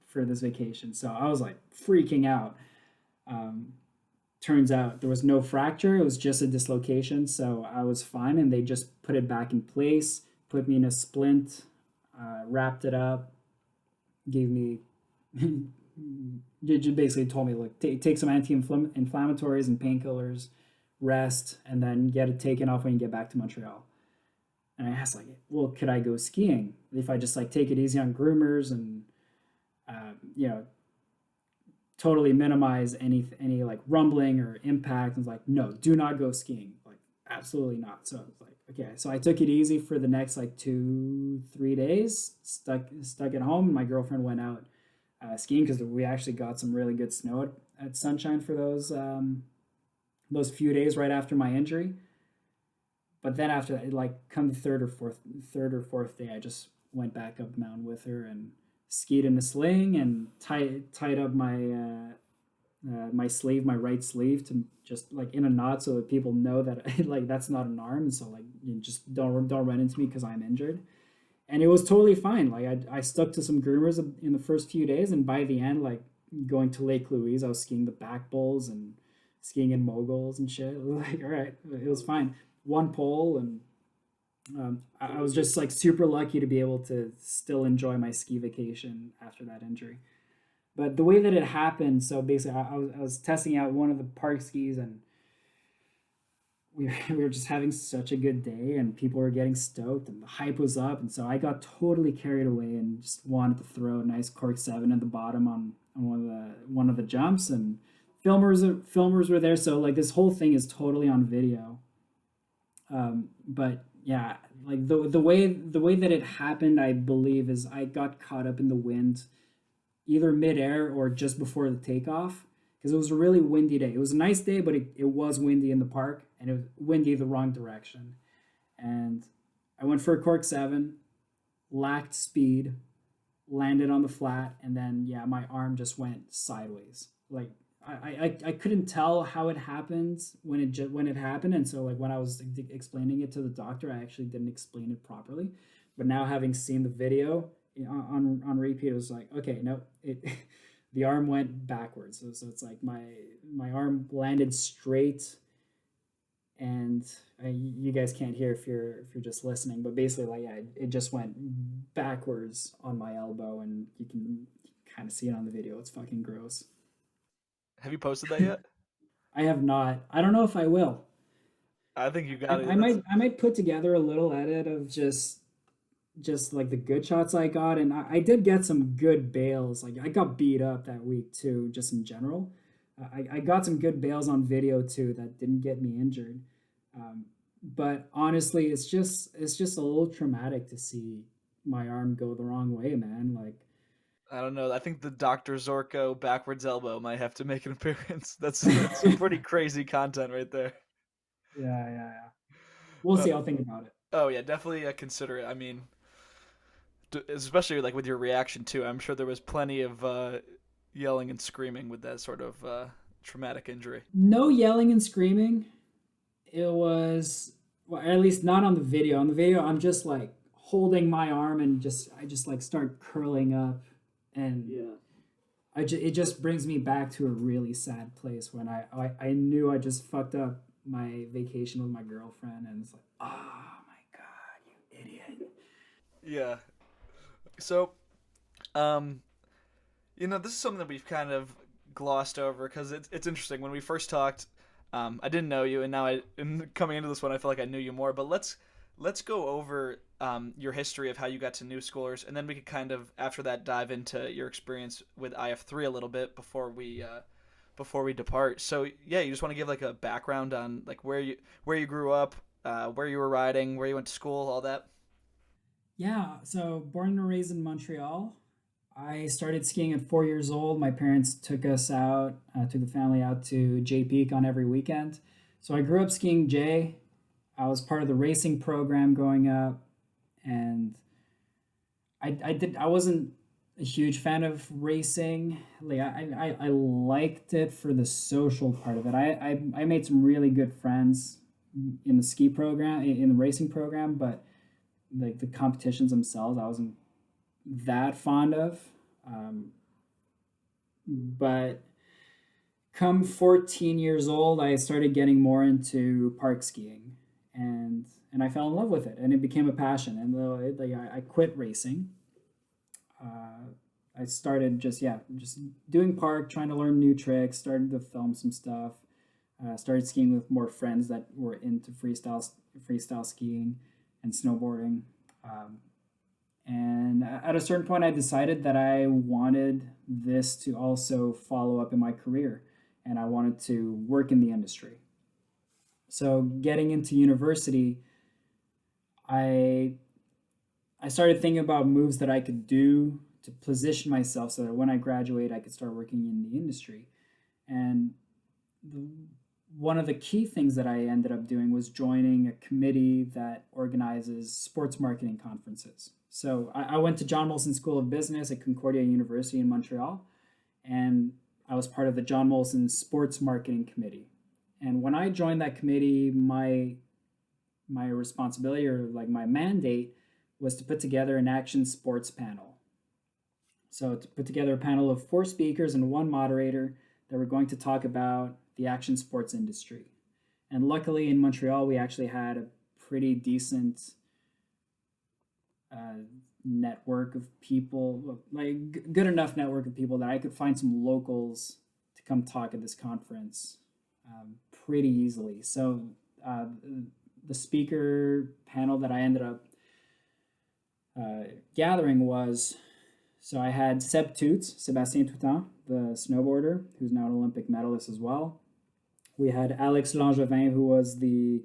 for this vacation." So I was like freaking out. turns out there was no fracture. It was just a dislocation. So I was fine. And they just put it back in place, put me in a splint, wrapped it up, gave me, just basically told me, like, take some anti-inflammatories and painkillers, rest, and then get it taken off when you get back to Montreal. And I asked, like, well, could I go skiing if I just like take it easy on groomers and, you know, totally minimize any like rumbling or impact? And it's like, no, do not go skiing. Like, absolutely not. So it's like, okay. So I took it easy for the next like 2-3 days, stuck at home. My girlfriend went out skiing because we actually got some really good snow at Sunshine for those few days right after my injury. But then after that, like come the third or fourth day, I just went back up the mountain with her and skied in a sling and tied up my sleeve, my right sleeve, to just like in a knot so that people know that like that's not an arm. And so like you just don't run into me because I'm injured. And it was totally fine. Like I stuck to some groomers in the first few days, and by the end, like going to Lake Louise, I was skiing the back bowls and skiing in moguls and shit. It was like, all right, it was fine. One pole, and I was just like super lucky to be able to still enjoy my ski vacation after that injury. But the way that it happened, so basically, I was testing out one of the park skis, and we were just having such a good day, and people were getting stoked, and the hype was up. And so I got totally carried away and just wanted to throw a nice cork seven at the bottom on one of the jumps. And filmers were there, so like this whole thing is totally on video. But yeah, like the way that it happened, I believe, is I got caught up in the wind either midair or just before the takeoff, because it was a really windy day. It was a nice day, but it was windy in the park, and it was windy the wrong direction. And I went for a cork seven, lacked speed, landed on the flat, and then yeah, my arm just went sideways. Like I couldn't tell how it happened when it happened, and so like when I was explaining it to the doctor, I actually didn't explain it properly. But now having seen the video on repeat, it was like, okay, no, it the arm went backwards. So it's like my arm landed straight, and you guys can't hear if you're just listening, but basically like yeah, it just went backwards on my elbow, and you can kind of see it on the video. It's fucking gross. Have you posted that yet? I have not. I don't know if I will. I think you I, got it. I That's might I might put together a little edit of just like the good shots I got, and I did get some good bails. Like I got beat up that week too, just in general. I got some good bails on video too that didn't get me injured. Um, but honestly, it's just a little traumatic to see my arm go the wrong way, man. Like I don't know. I think the Dr. Zorko backwards elbow might have to make an appearance. That's some pretty crazy content right there. yeah, yeah, yeah. We'll Uh, see. I'll think about it. oh yeah, definitely consider it. I mean, especially like with your reaction too. I'm sure there was plenty of yelling and screaming with that sort of traumatic injury. No yelling and screaming. It was, well, at least not on the video. On the video, I'm just like holding my arm, and I just like start curling up, and Yeah. it just brings me back to a really sad place when I knew I just fucked up my vacation with my girlfriend, and it's like, oh my god, you idiot. Yeah. So, um, this is something that we've kind of glossed over because it's interesting. When we first talked, I didn't know you, and now coming into this one, I feel like I knew you more. But let's go over your history of how you got to New Schoolers, and then we could kind of after that dive into your experience with IF3 a little bit before we depart. So yeah, you just want to give like a background on like where you grew up, where you were riding, where you went to school, all that. Yeah, so born and raised in Montreal. I started skiing at 4 years old. My parents took the family out to J Peak on every weekend. So I grew up skiing J. I was part of the racing program growing up, and I wasn't a huge fan of racing. Like I liked it for the social part of it. I made some really good friends in the ski program, in the racing program, but like the competitions themselves, I wasn't that fond of. But come 14 years old, I started getting more into park skiing, and I fell in love with it, and it became a passion. And though I quit racing, I started just doing park, trying to learn new tricks, started to film some stuff, started skiing with more friends that were into freestyle skiing and snowboarding. And at a certain point, I decided that I wanted this to also follow up in my career, and I wanted to work in the industry. So getting into university, I started thinking about moves that I could do to position myself so that when I graduate, I could start working in the industry. And the, one of the key things that I ended up doing was joining a committee that organizes sports marketing conferences. So I went to John Molson School of Business at Concordia University in Montreal, and I was part of the John Molson Sports Marketing Committee. And when I joined that committee, my responsibility, or like my mandate, was to put together an action sports panel. So to put together a panel of 4 speakers and 1 moderator that were going to talk about the action sports industry. And luckily in Montreal, we actually had a pretty decent network of people, like good enough network of people that I could find some locals to come talk at this conference pretty easily. So the speaker panel that I ended up gathering was, so I had Sebastien Toutant, the snowboarder, who's now an Olympic medalist as well. We had Alex Langevin, who was the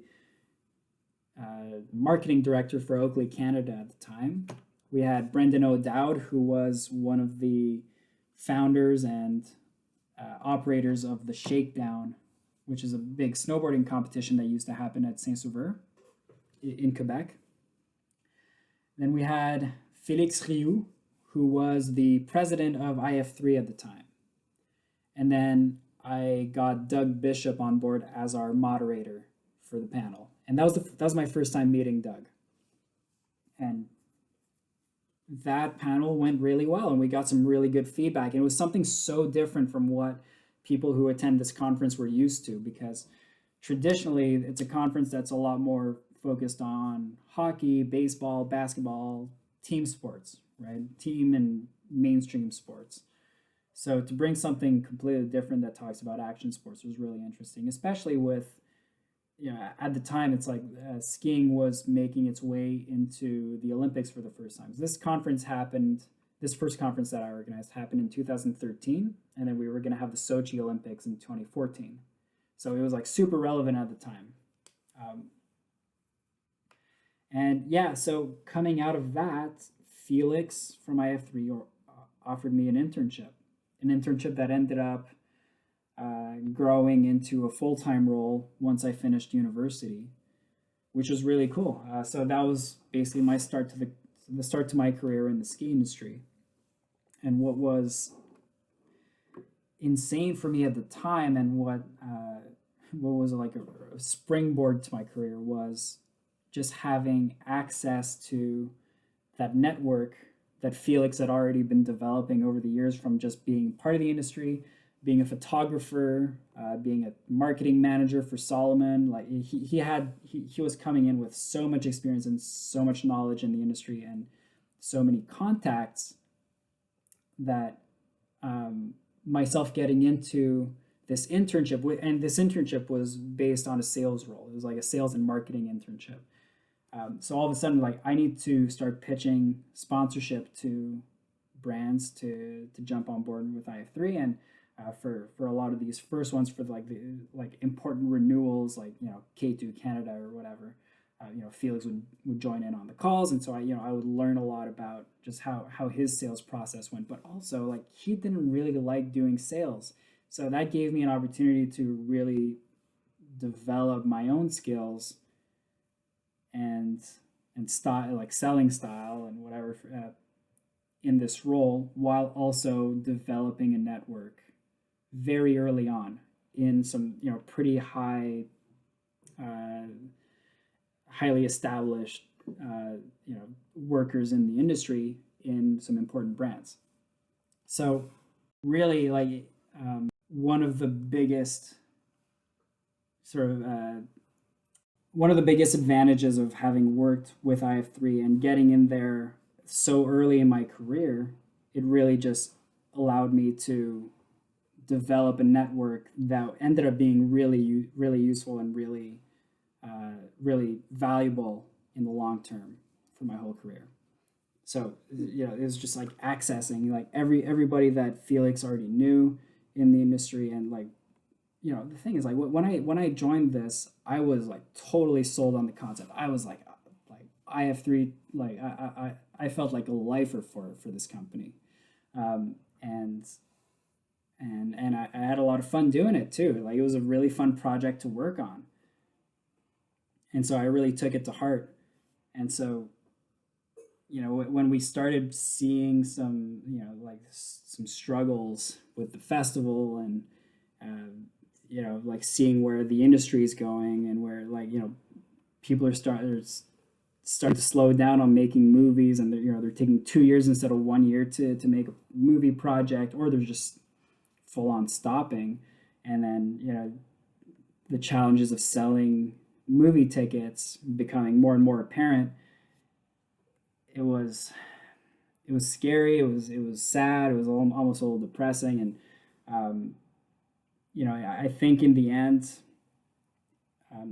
marketing director for Oakley Canada at the time. We had Brendan O'Dowd, who was one of the founders and operators of the Shakedown, which is a big snowboarding competition that used to happen at Saint-Sauveur in Quebec. Then we had Félix Rioux, who was the president of IF3 at the time. And then I got Doug Bishop on board as our moderator for the panel. And that was my first time meeting Doug. And that panel went really well, and we got some really good feedback. And it was something so different from what people who attend this conference were used to, because traditionally it's a conference that's a lot more focused on hockey, baseball, basketball, team sports, right? Team and mainstream sports. So to bring something completely different that talks about action sports was really interesting, especially with, at the time, it's like skiing was making its way into the Olympics for the first time. So this first conference that I organized happened in 2013, and then we were going to have the Sochi Olympics in 2014. So it was like super relevant at the time. So coming out of that, Felix from IF3 offered me an internship that ended up growing into a full-time role once I finished university, which was really cool. So that was basically my start to the start to my career in the ski industry. And what was insane for me at the time, and what was like a springboard to my career, was just having access to that network that Felix had already been developing over the years, from just being part of the industry, being a photographer, being a marketing manager for Solomon. Like he was coming in with so much experience and so much knowledge in the industry and so many contacts that myself getting into this internship, and this internship was based on a sales role. It was like a sales and marketing internship. So all of a sudden, like, I need to start pitching sponsorship to brands to jump on board with IF3, and for a lot of these first ones, for the important renewals, like K2 Canada or whatever. Felix would join in on the calls, and so I would learn a lot about just how his sales process went. But also, like, he didn't really like doing sales, so that gave me an opportunity to really develop my own skills and style, like selling style and whatever, in this role, while also developing a network very early on in some pretty highly established workers in the industry in some important brands. So really, like, one of the biggest sort of one of the biggest advantages of having worked with IF3 and getting in there so early in my career, it really just allowed me to develop a network that ended up being really useful and really valuable in the long term for my whole career. So it was just like accessing like everybody that Felix already knew in the industry. And like, the thing is, like, when I joined this, I was like totally sold on the concept. I was like IF3, like I felt like a lifer for this company. um, and I had a lot of fun doing it too. Like, it was a really fun project to work on, and so I really took it to heart. And so, when we started seeing some, like some struggles with the festival, and like seeing where the industry is going, and where, like, people are starting to slow down on making movies, and they're taking 2 years instead of 1 year to make a movie project, or they're just full on stopping. And then, the challenges of selling movie tickets becoming more and more apparent. It was scary. It was sad. It was almost a little depressing. And um, I think in the end,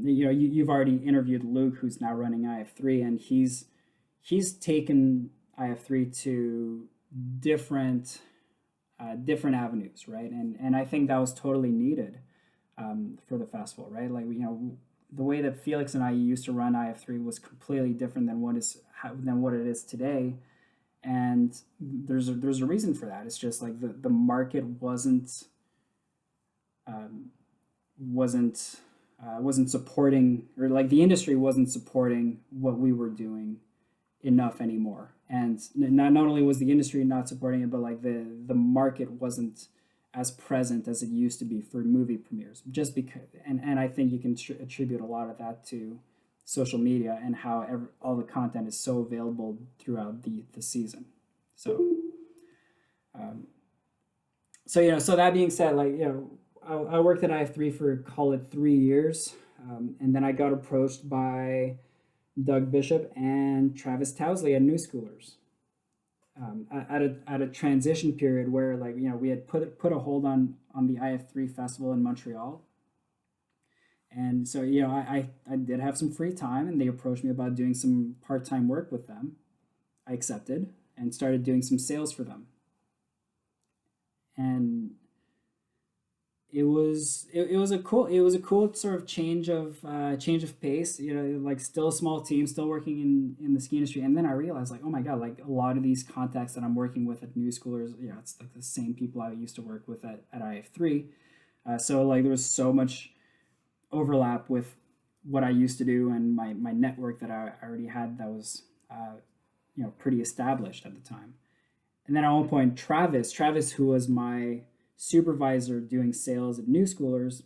you've already interviewed Luke, who's now running IF3, and he's taken IF3 to different different avenues, right? And I think that was totally needed for the festival, right? Like, the way that Felix and I used to run IF3 was completely different than what it is today. And there's a reason for that. It's just like the market um, wasn't supporting, or like the industry wasn't supporting what we were doing enough anymore. And not only was the industry not supporting it, but like the market wasn't as present as it used to be for movie premieres. Just because, and I think you can attribute a lot of that to social media and how all the content is so available throughout the season. So, um, so that being said, like, I worked at IF3 for, call it, 3 years, and then I got approached by Doug Bishop and Travis Towsley at Newschoolers, at a transition period where, like, we had put a hold on the IF3 festival in Montreal. And so, I did have some free time, and they approached me about doing some part-time work with them. I accepted and started doing some sales for them. And it was a cool sort of change of pace. Like, still a small team, still working in the ski industry. And then I realized, like, oh my god, like, a lot of these contacts that I'm working with at Newschoolers, it's like the same people I used to work with at IF3. So, like, there was so much overlap with what I used to do, and my network that I already had that was pretty established at the time. And then at one point, Travis, who was my supervisor doing sales at Newschoolers,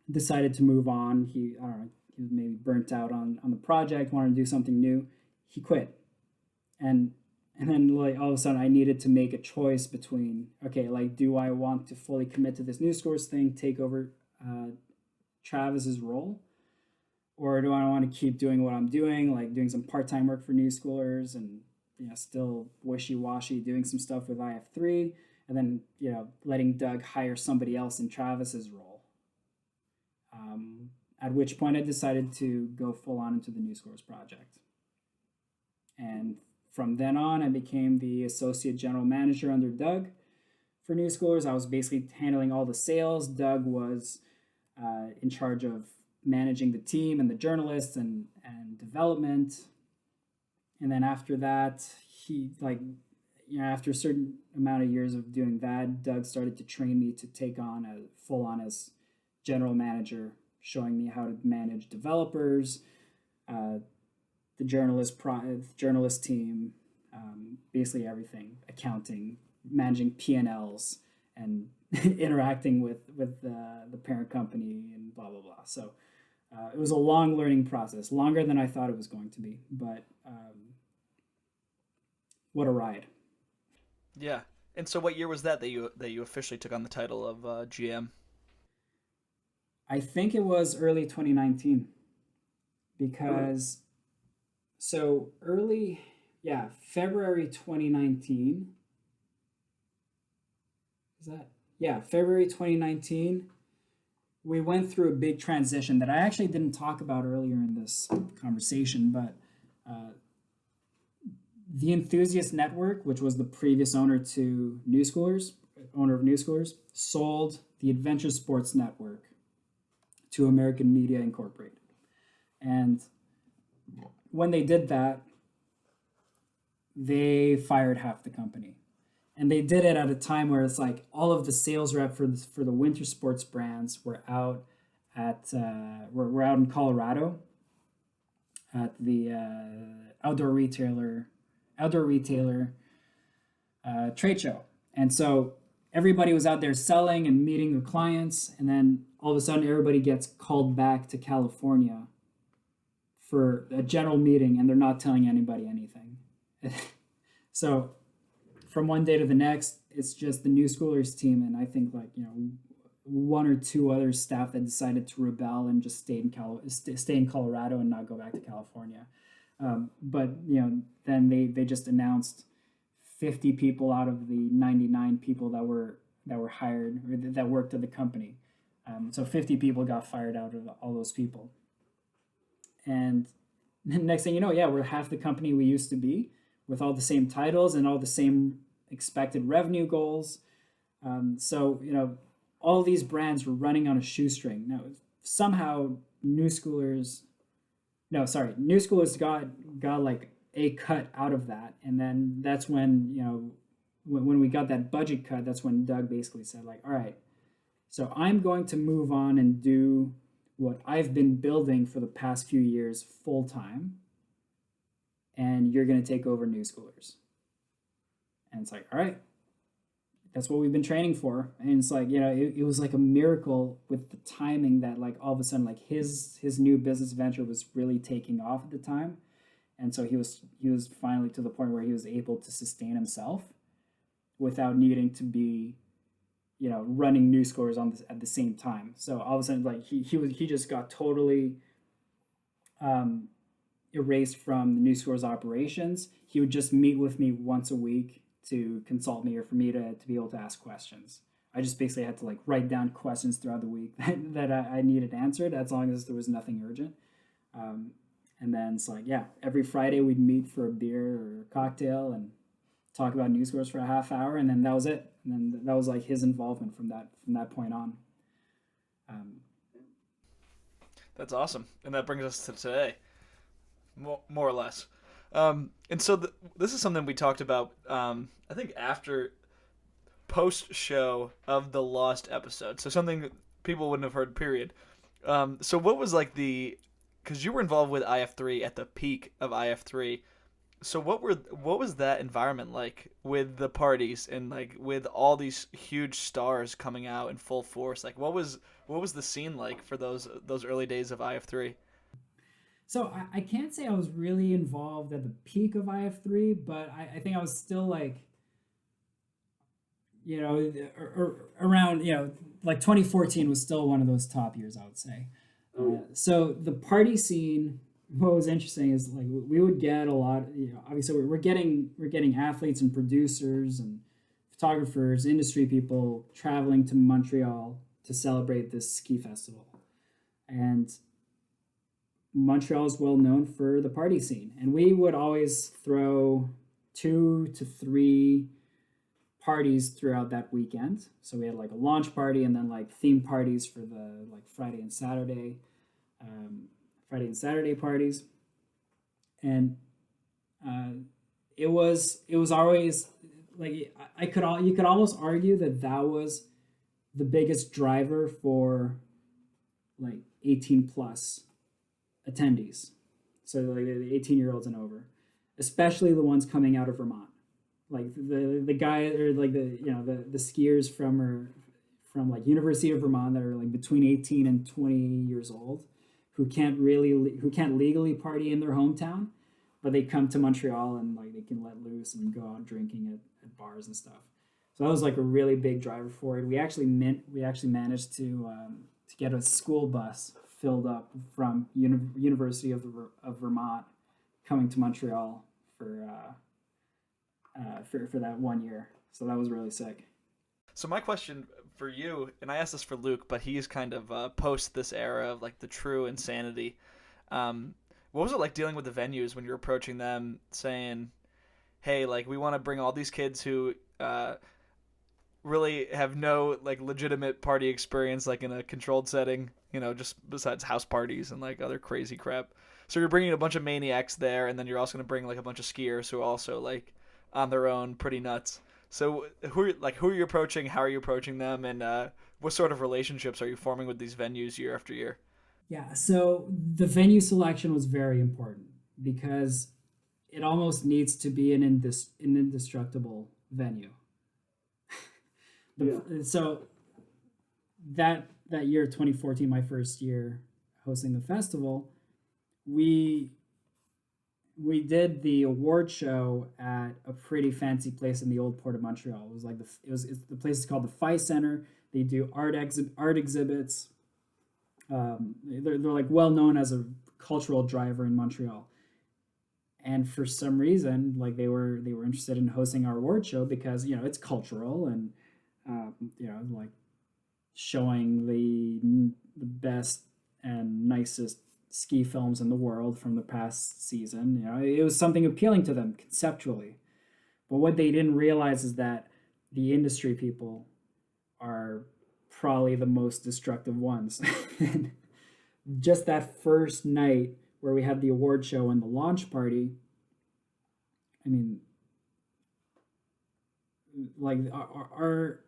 decided to move on. I don't know, he was maybe burnt out on the project, wanted to do something new. He quit. And then, like, all of a sudden I needed to make a choice between, okay, like, do I want to fully commit to this Newschoolers thing, take over Travis's role, or do I want to keep doing what I'm doing, like doing some part-time work for Newschoolers, and still wishy-washy doing some stuff with IF3, and then letting Doug hire somebody else in Travis's role. At which point I decided to go full on into the Newschoolers project. And from then on, I became the associate general manager under Doug for Newschoolers. I was basically handling all the sales. Doug was in charge of managing the team and the journalists and development. And then after that, he, like, after a certain amount of years of doing that, Doug started to train me to take on a full on as general manager, showing me how to manage developers, the journalist team, basically everything, accounting, managing P&Ls, and interacting with the parent company, and blah blah blah. So it was a long learning process, longer than I thought it was going to be, but what a ride. Yeah. And so, what year was that you officially took on the title of GM? I think it was early 2019 because so early, yeah, February 2019. Is that? Yeah, February 2019. We went through a big transition that I actually didn't talk about earlier in this conversation, but uh, the Enthusiast Network, which was the previous owner of Newschoolers, sold the Adventure Sports Network to American Media Incorporated. And when they did that, they fired half the company. And they did it at a time where it's like all of the sales rep for the winter sports brands were out at we're out in Colorado at the outdoor retailer trade show, and so everybody was out there selling and meeting the clients, and then all of a sudden everybody gets called back to California for a general meeting, and they're not telling anybody anything. So from one day to the next, it's just the Newschoolers team, and I think one or two other staff that decided to rebel and just stay in Colorado and not go back to California. But then they just announced 50 people out of the 99 people that were hired or that worked at the company. So 50 people got fired out of all those people. And next thing you know, yeah, we're half the company we used to be, with all the same titles and all the same expected revenue goals. So all these brands were running on a shoestring. Now somehow Newschoolers got like a cut out of that, and then that's when when we got that budget cut, that's when Doug basically said, like, all right, so I'm going to move on and do what I've been building for the past few years full time, and you're going to take over Newschoolers. And it's like, all right, that's what we've been training for. And it's like, it was like a miracle with the timing that like all of a sudden like his new business venture was really taking off at the time. And so he was finally to the point where he was able to sustain himself without needing to be running Newschoolers at the same time. So all of a sudden like he just got totally erased from the Newschoolers operations. He would just meet with me once a week to consult me or for me to be able to ask questions. I just basically had to like write down questions throughout the week that I needed answered, as long as there was nothing urgent. And then it's like, yeah, every Friday we'd meet for a beer or a cocktail and talk about Newschoolers for a half hour, and then that was it. And then that was like his involvement from that point on. That's awesome, and that brings us to today, more or less. And so this is something we talked about. I think after post show of the Lost episode, so something that people wouldn't have heard. Period. So what was like because you were involved with IF3 at the peak of IF3. So what was that environment like with the parties and like with all these huge stars coming out in full force? Like what was the scene like for those early days of IF3? So I can't say I was really involved at the peak of IF3, but I think I was still like, around, like 2014 was still one of those top years, I would say. So the party scene, what was interesting is like we would get a lot, obviously we're getting athletes and producers and photographers, industry people traveling to Montreal to celebrate this ski festival. And Montreal is well known for the party scene, and we would always throw 2 to 3 parties throughout that weekend. So we had like a launch party and then like theme parties for the like Friday and Saturday parties, and it was always like you could almost argue that was the biggest driver for like 18 plus attendees, so like the 18-year-olds and over, especially the ones coming out of Vermont, like the guy or like the skiers from like University of Vermont that are like between 18 and 20 years old, who can't legally party in their hometown, but they come to Montreal and like they can let loose and go out drinking at bars and stuff. So that was like a really big driver for it. We actually managed to get a school bus filled up from University of Vermont coming to Montreal for that 1 year. So that was really sick. So my question for you, and I asked this for Luke, but he's kind of post this era of like the true insanity. Um, what was it like dealing with the venues when you're approaching them, saying, "Hey, like we want to bring all these kids who really have no like legitimate party experience, like in a controlled setting, just besides house parties and like other crazy crap." So you're bringing a bunch of maniacs there, and then you're also going to bring like a bunch of skiers who are also like on their own pretty nuts. So who are you approaching? How are you approaching them? And what sort of relationships are you forming with these venues year after year? Yeah, so the venue selection was very important because it almost needs to be an indestructible venue. So that year, 2014, my first year hosting the festival, we we did the award show at a pretty fancy place in the old port of Montreal. It was like the place is called the Phi Center. They do art exhibits. They're like well known as a cultural driver in Montreal. And for some reason, like they were interested in hosting our award show because it's cultural and like showing the best and nicest ski films in the world from the past season. It was something appealing to them conceptually. But what they didn't realize is that the industry people are probably the most destructive ones. Just that first night where we had the award show and the launch party, I mean, like our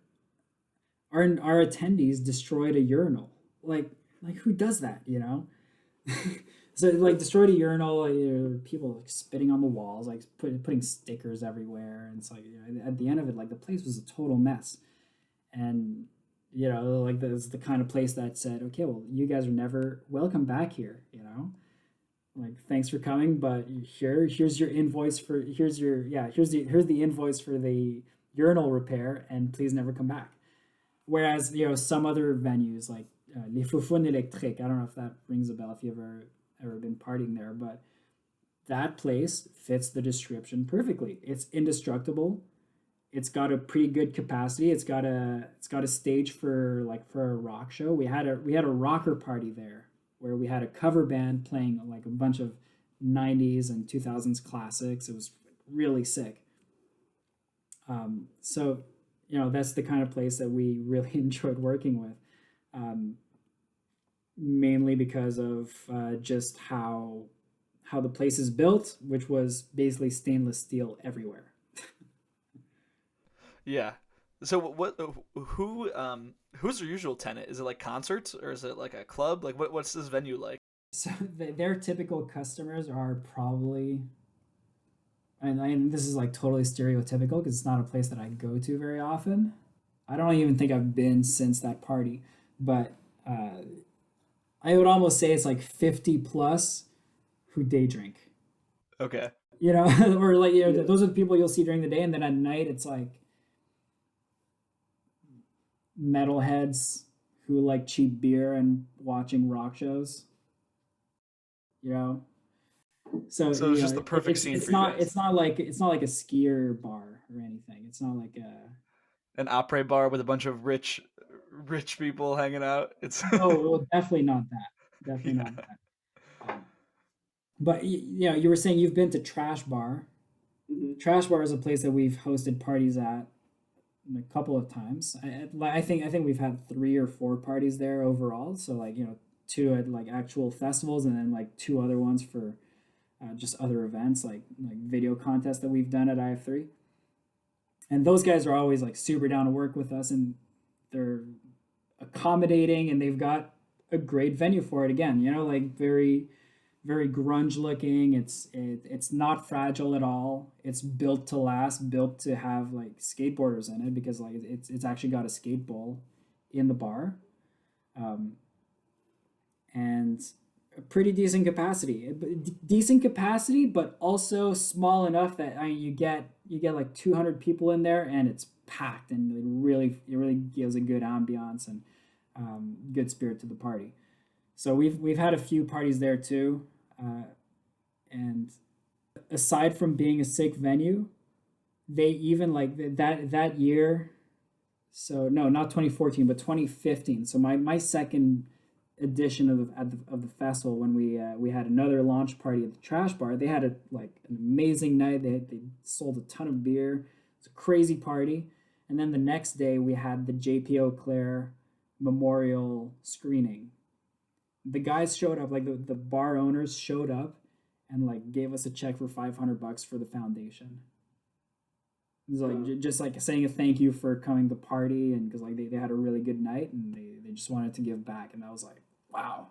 attendees destroyed a urinal. Like who does that? So like destroyed a urinal. People like spitting on the walls, like putting stickers everywhere, and it's like at the end of it, like the place was a total mess. And like that's the kind of place that said, okay, well, you guys are never welcome back here. Like thanks for coming, but here's your invoice for here's the invoice for the urinal repair, and please never come back. Whereas some other venues like Les Foufounes Électriques, I don't know if that rings a bell if you've ever been partying there, but that place fits the description perfectly. It's indestructible. It's got a pretty good capacity. It's got a stage for a rock show. We had a rocker party there where we had a cover band playing like a bunch of 90s and 2000s classics. It was really sick. So that's the kind of place that we really enjoyed working with, mainly because of just how the place is built, which was basically stainless steel everywhere. Yeah. So who's their usual tenant? Is it like concerts or is it like a club? Like what's this venue like? So their typical customers are probably, and this is like totally stereotypical because it's not a place that I go to very often. I don't even think I've been since that party, but I would almost say it's like 50 plus who day drink, Okay. or like, Yeah. those are the people you'll see during the day. And then at night, it's like metalheads who like cheap beer and watching rock shows, you know? So, So it's just the perfect scene for you guys. It's not like a skier bar or anything. It's not like a, An opera bar with a bunch of rich people hanging out. It's oh, well, definitely not that. Definitely yeah. not that. But you were saying you've been to Trash Bar. Mhm. Trash Bar is a place that we've hosted parties at a couple of times. I think we've had 3 or 4 parties there overall. So like 2 at like actual festivals, and then like 2 other ones for just other events like video contests that we've done at IF3. And those guys are always like super down to work with us, and they're accommodating, and they've got a great venue for it. Again, like very very grunge looking. It's not fragile at all. It's built to last, built to have like skateboarders in it because like it's actually got a skate bowl in the bar, um, and a pretty decent capacity, but also small enough that you get like 200 people in there, and packed, and it really gives a good ambiance and good spirit to the party. So we've had a few parties there too, and aside from being a sick venue, they even like that year. So no, not 2014, but 2015. So my second edition of the festival, when we had another launch party at the Trash Bar. They had an amazing night. They sold a ton of beer. It's a crazy party. And then the next day we had the JP Eau Claire memorial screening. The guys showed up, like the bar owners showed up and like gave us a check for $500 for the foundation. It was like just like saying a thank you for coming to the party, and because like they had a really good night and they just wanted to give back, and I was like, wow.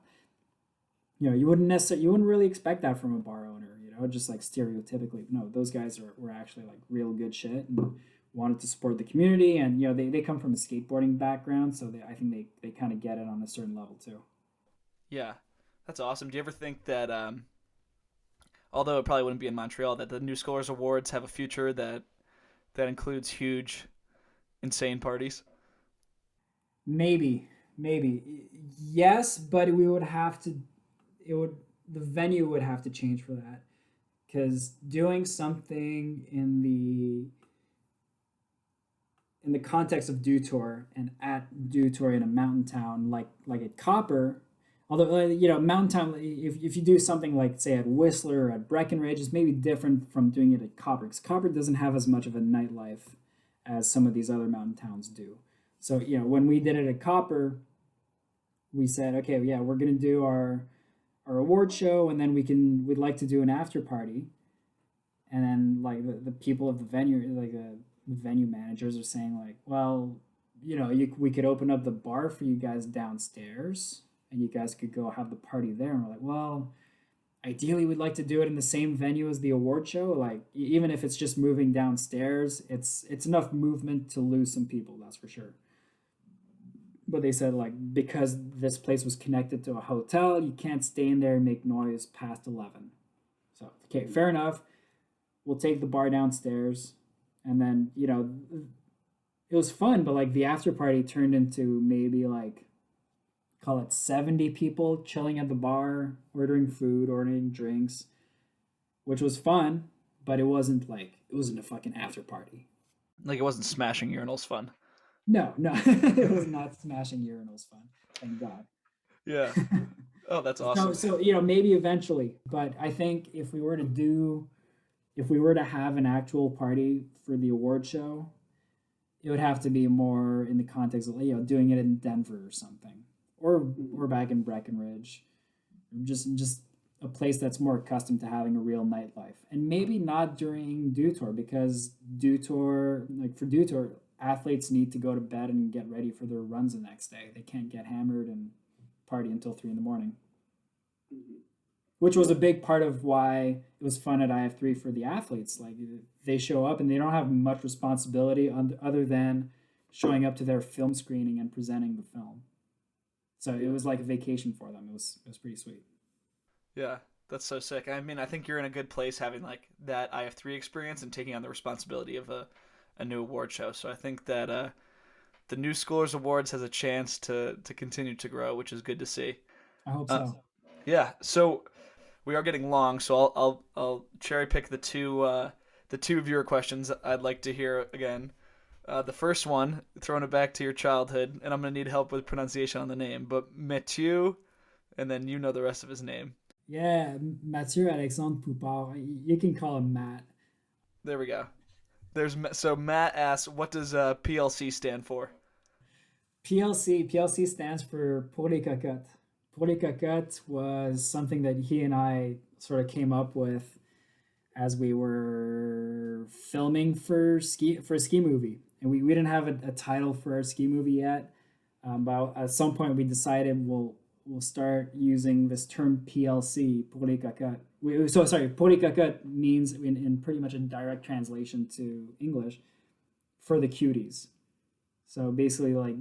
You wouldn't really expect that from a bar owner, just like stereotypically. No, those guys were actually like real good shit and wanted to support the community, and they come from a skateboarding background, so I think they kind of get it on a certain level too. Yeah, that's awesome. Do you ever think that, although it probably wouldn't be in Montreal, that the Newschoolers Awards have a future that includes huge, insane parties? Maybe, yes, but we would have to. The venue would have to change for that, because doing something in the context of Dew Tour and at Dew Tour in a mountain town like at Copper, although mountain town, if you do something like say at Whistler or at Breckenridge, it's maybe different from doing it at Copper, because Copper doesn't have as much of a nightlife as some of these other mountain towns do. So when we did it at Copper, we said, okay, yeah, we're gonna do our award show, and then we'd like to do an after party, and then like the people of the venue, like the venue managers are saying like, well, we could open up the bar for you guys downstairs, and you guys could go have the party there. And we're like, well, ideally we'd like to do it in the same venue as the award show. Like even if it's just moving downstairs, it's enough movement to lose some people, that's for sure. But they said like, because this place was connected to a hotel, you can't stay in there and make noise past 11. So okay, fair enough. We'll take the bar downstairs, and then it was fun, but like the after party turned into maybe like, call it 70 people chilling at the bar, ordering food, ordering drinks, which was fun, but it wasn't a fucking after party. Like it wasn't smashing urinals fun. No, it was not smashing urinals fun. Thank God. Yeah. Oh, that's awesome. So maybe eventually, but I think if we were to have an actual party for the award show, it would have to be more in the context of doing it in Denver or something, or back in Breckenridge, just a place that's more accustomed to having a real nightlife, and maybe not during Dew Tour, because for Dew Tour, athletes need to go to bed and get ready for their runs the next day. They can't get hammered and party until 3 a.m. Which was a big part of why it was fun at IF3 for the athletes. Like they show up and they don't have much responsibility other than showing up to their film screening and presenting the film. So it was like a vacation for them. It was pretty sweet. Yeah, that's so sick. I mean, I think you're in a good place having like that IF3 experience and taking on the responsibility of a new award show. So I think that the Newschoolers Awards has a chance to continue to grow, which is good to see. I hope so. Yeah. So we are getting long, so I'll cherry pick the two viewer questions I'd like to hear again. The first one, throwing it back to your childhood, and I'm gonna need help with pronunciation on the name, but Mathieu, and then the rest of his name. Yeah, Mathieu Alexandre Poupard. You can call him Matt. There we go. So Matt asks, what does PLC stand for? PLC stands for Pour les Cocottes. Pour les Cocottes was something that he and I sort of came up with as we were filming for a ski movie, and we didn't have a title for our ski movie yet. But at some point we decided we'll start using this term PLC, Pour les Cocottes. Pour les Cocottes means in pretty much a direct translation to English, for the cuties. So basically like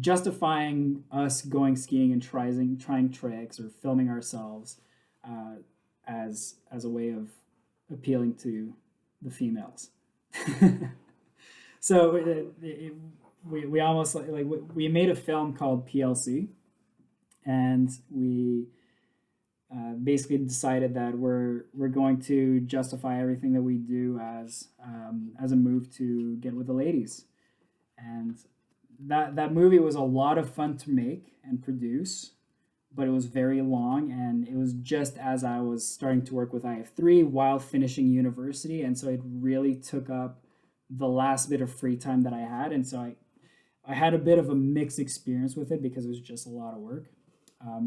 justifying us going skiing and trying tricks or filming ourselves as a way of appealing to the females. So we almost like we made a film called PLC, and we basically decided that we're going to justify everything that we do as a move to get with the ladies, and that movie was a lot of fun to make and produce, but it was very long, and it was just as I was starting to work with IF3 while finishing university, and so it really took up the last bit of free time that I had, and so I had a bit of a mixed experience with it because it was just a lot of work.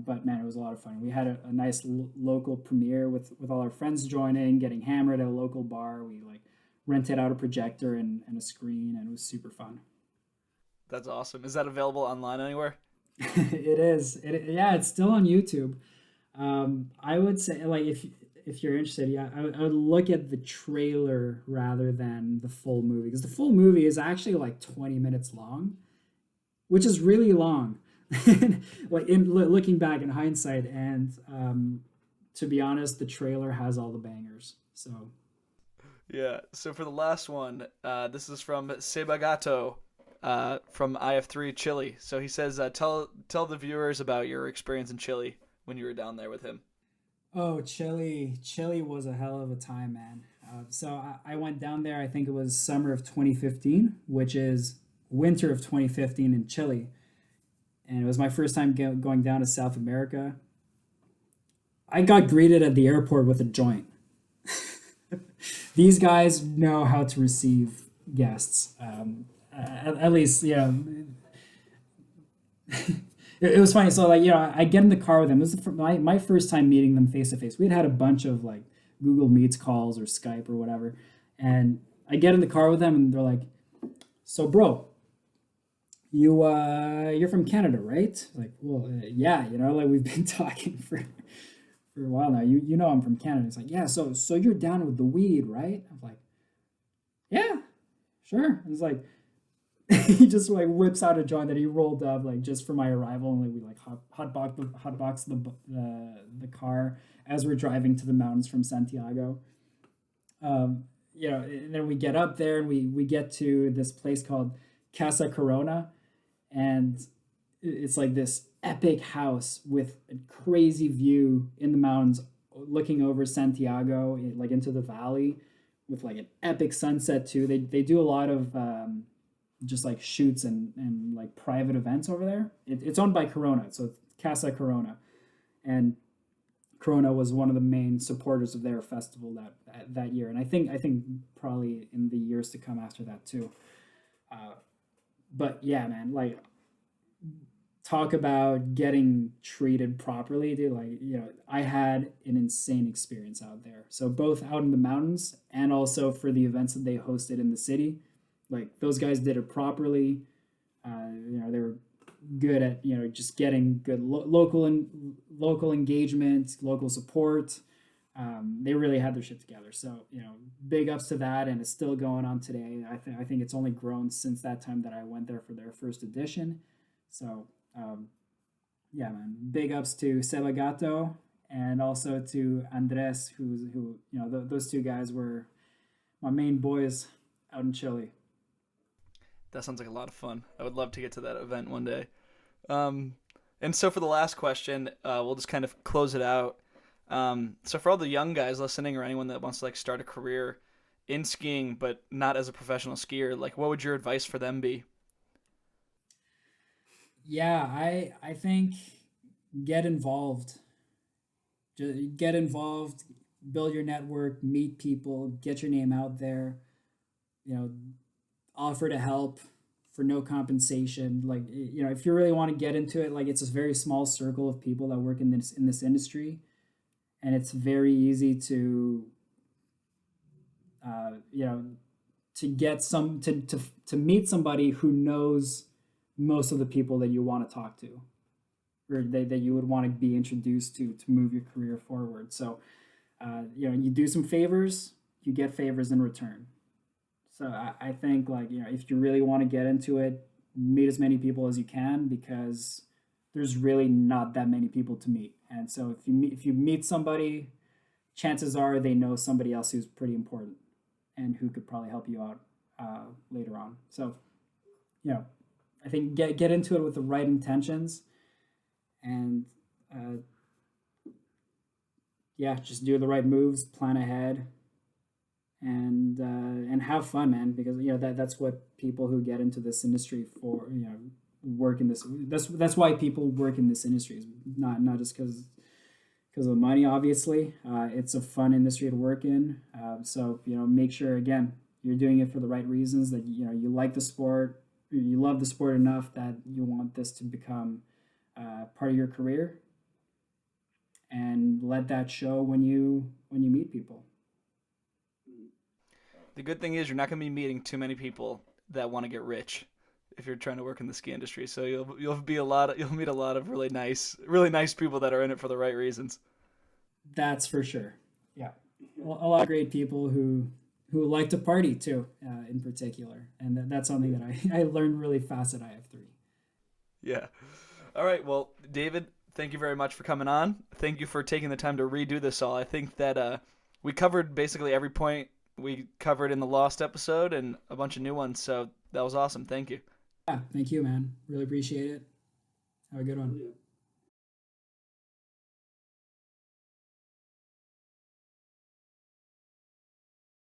But man, it was a lot of fun. We had a nice local premiere with all our friends joining, getting hammered at a local bar. We like rented out a projector and a screen, and it was super fun. That's awesome. Is that available online anywhere? It is. Yeah, it's still on YouTube. I would say like if you're interested, yeah, I would look at the trailer rather than the full movie because the full movie is actually like 20 minutes long, which is really long. Like looking back in hindsight, and to be honest, the trailer has all the bangers. So Yeah. So for the last one, this is from Sebagato, from IF3 Chile. So he says, tell the viewers about your experience in Chile when you were down there with him. oh, Chile was a hell of a time, man. So I went down there. I think it was summer of 2015, which is winter of 2015 in Chile, and it was my first time going down to South America. I got greeted at the airport with a joint. These guys know how to receive guests. At least, it was funny. So, like, I get in the car with them. This is my first time meeting them face to face. We'd had a bunch of like Google Meets calls or Skype or whatever. And I get in the car with them and they're like, so, bro, you're from Canada, right? Like, well, yeah, like we've been talking for a while now. You know I'm from Canada. It's like, yeah, so you're down with the weed, right? I'm like, yeah, sure. And it's like he just like whips out a joint that he rolled up like just for my arrival, and like we like hotbox the car as we're driving to the mountains from Santiago. And then we get up there and we get to this place called Casa Corona, and it's like this epic house with a crazy view in the mountains looking over Santiago, like into the valley, with like an epic sunset too. They do a lot of just like shoots and like private events over there. It's owned by Corona, so it's Casa Corona, and Corona was one of the main supporters of their festival that year, and I think probably in the years to come after that too. Uh, but yeah, man, like talk about getting treated properly, dude. Like, I had an insane experience out there. So both out in the mountains and also for the events that they hosted in the city. Like those guys did it properly. They were good at just getting good local engagement, local support. They really had their shit together. So big ups to that, and it's still going on today. I think it's only grown since that time that I went there for their first edition. So yeah, man, big ups to Sebagato and also to Andres, who those two guys were my main boys out in Chile. That sounds like a lot of fun. I would love to get to that event one day. Um, and so for the last question, we'll just kind of close it out. So for all the young guys listening or anyone that wants to like start a career in skiing but not as a professional skier, like what would your advice for them be? Yeah, I think get involved. Just get involved, build your network, meet people, get your name out there. You know, offer to help for no compensation. Like if you really want to get into it, like it's a very small circle of people that work in this industry, and it's very easy to uh, you know to get some to meet somebody who knows most of the people that you want to talk to, or that you would want to be introduced to move your career forward. So you do some favors, you get favors in return. So I think like if you really want to get into it, meet as many people as you can, because there's really not that many people to meet. And so if you meet somebody, chances are they know somebody else who's pretty important and who could probably help you out later on. So, I think get into it with the right intentions, and just do the right moves, plan ahead, and have fun, man. Because that's what people who get into this industry for, work in this. That's why people work in this industry. Is not just because of the money. Obviously, it's a fun industry to work in. So make sure again you're doing it for the right reasons. That you like the sport, you love the sport enough that you want this to become part of your career, and let that show when you meet people. The good thing is you're not going to be meeting too many people that want to get rich if you're trying to work in the ski industry. So you'll meet a lot of really nice people that are in it for the right reasons. That's for sure. Yeah, a lot of great people who like to party too, in particular, and that's something that I learned really fast at IF3. Yeah. All right. Well, David, thank you very much for coming on. Thank you for taking the time to redo this all. I think that we covered basically every point we covered in the Lost episode and a bunch of new ones. So that was awesome. Thank you. Yeah, thank you, man. Really appreciate it. Have a good one.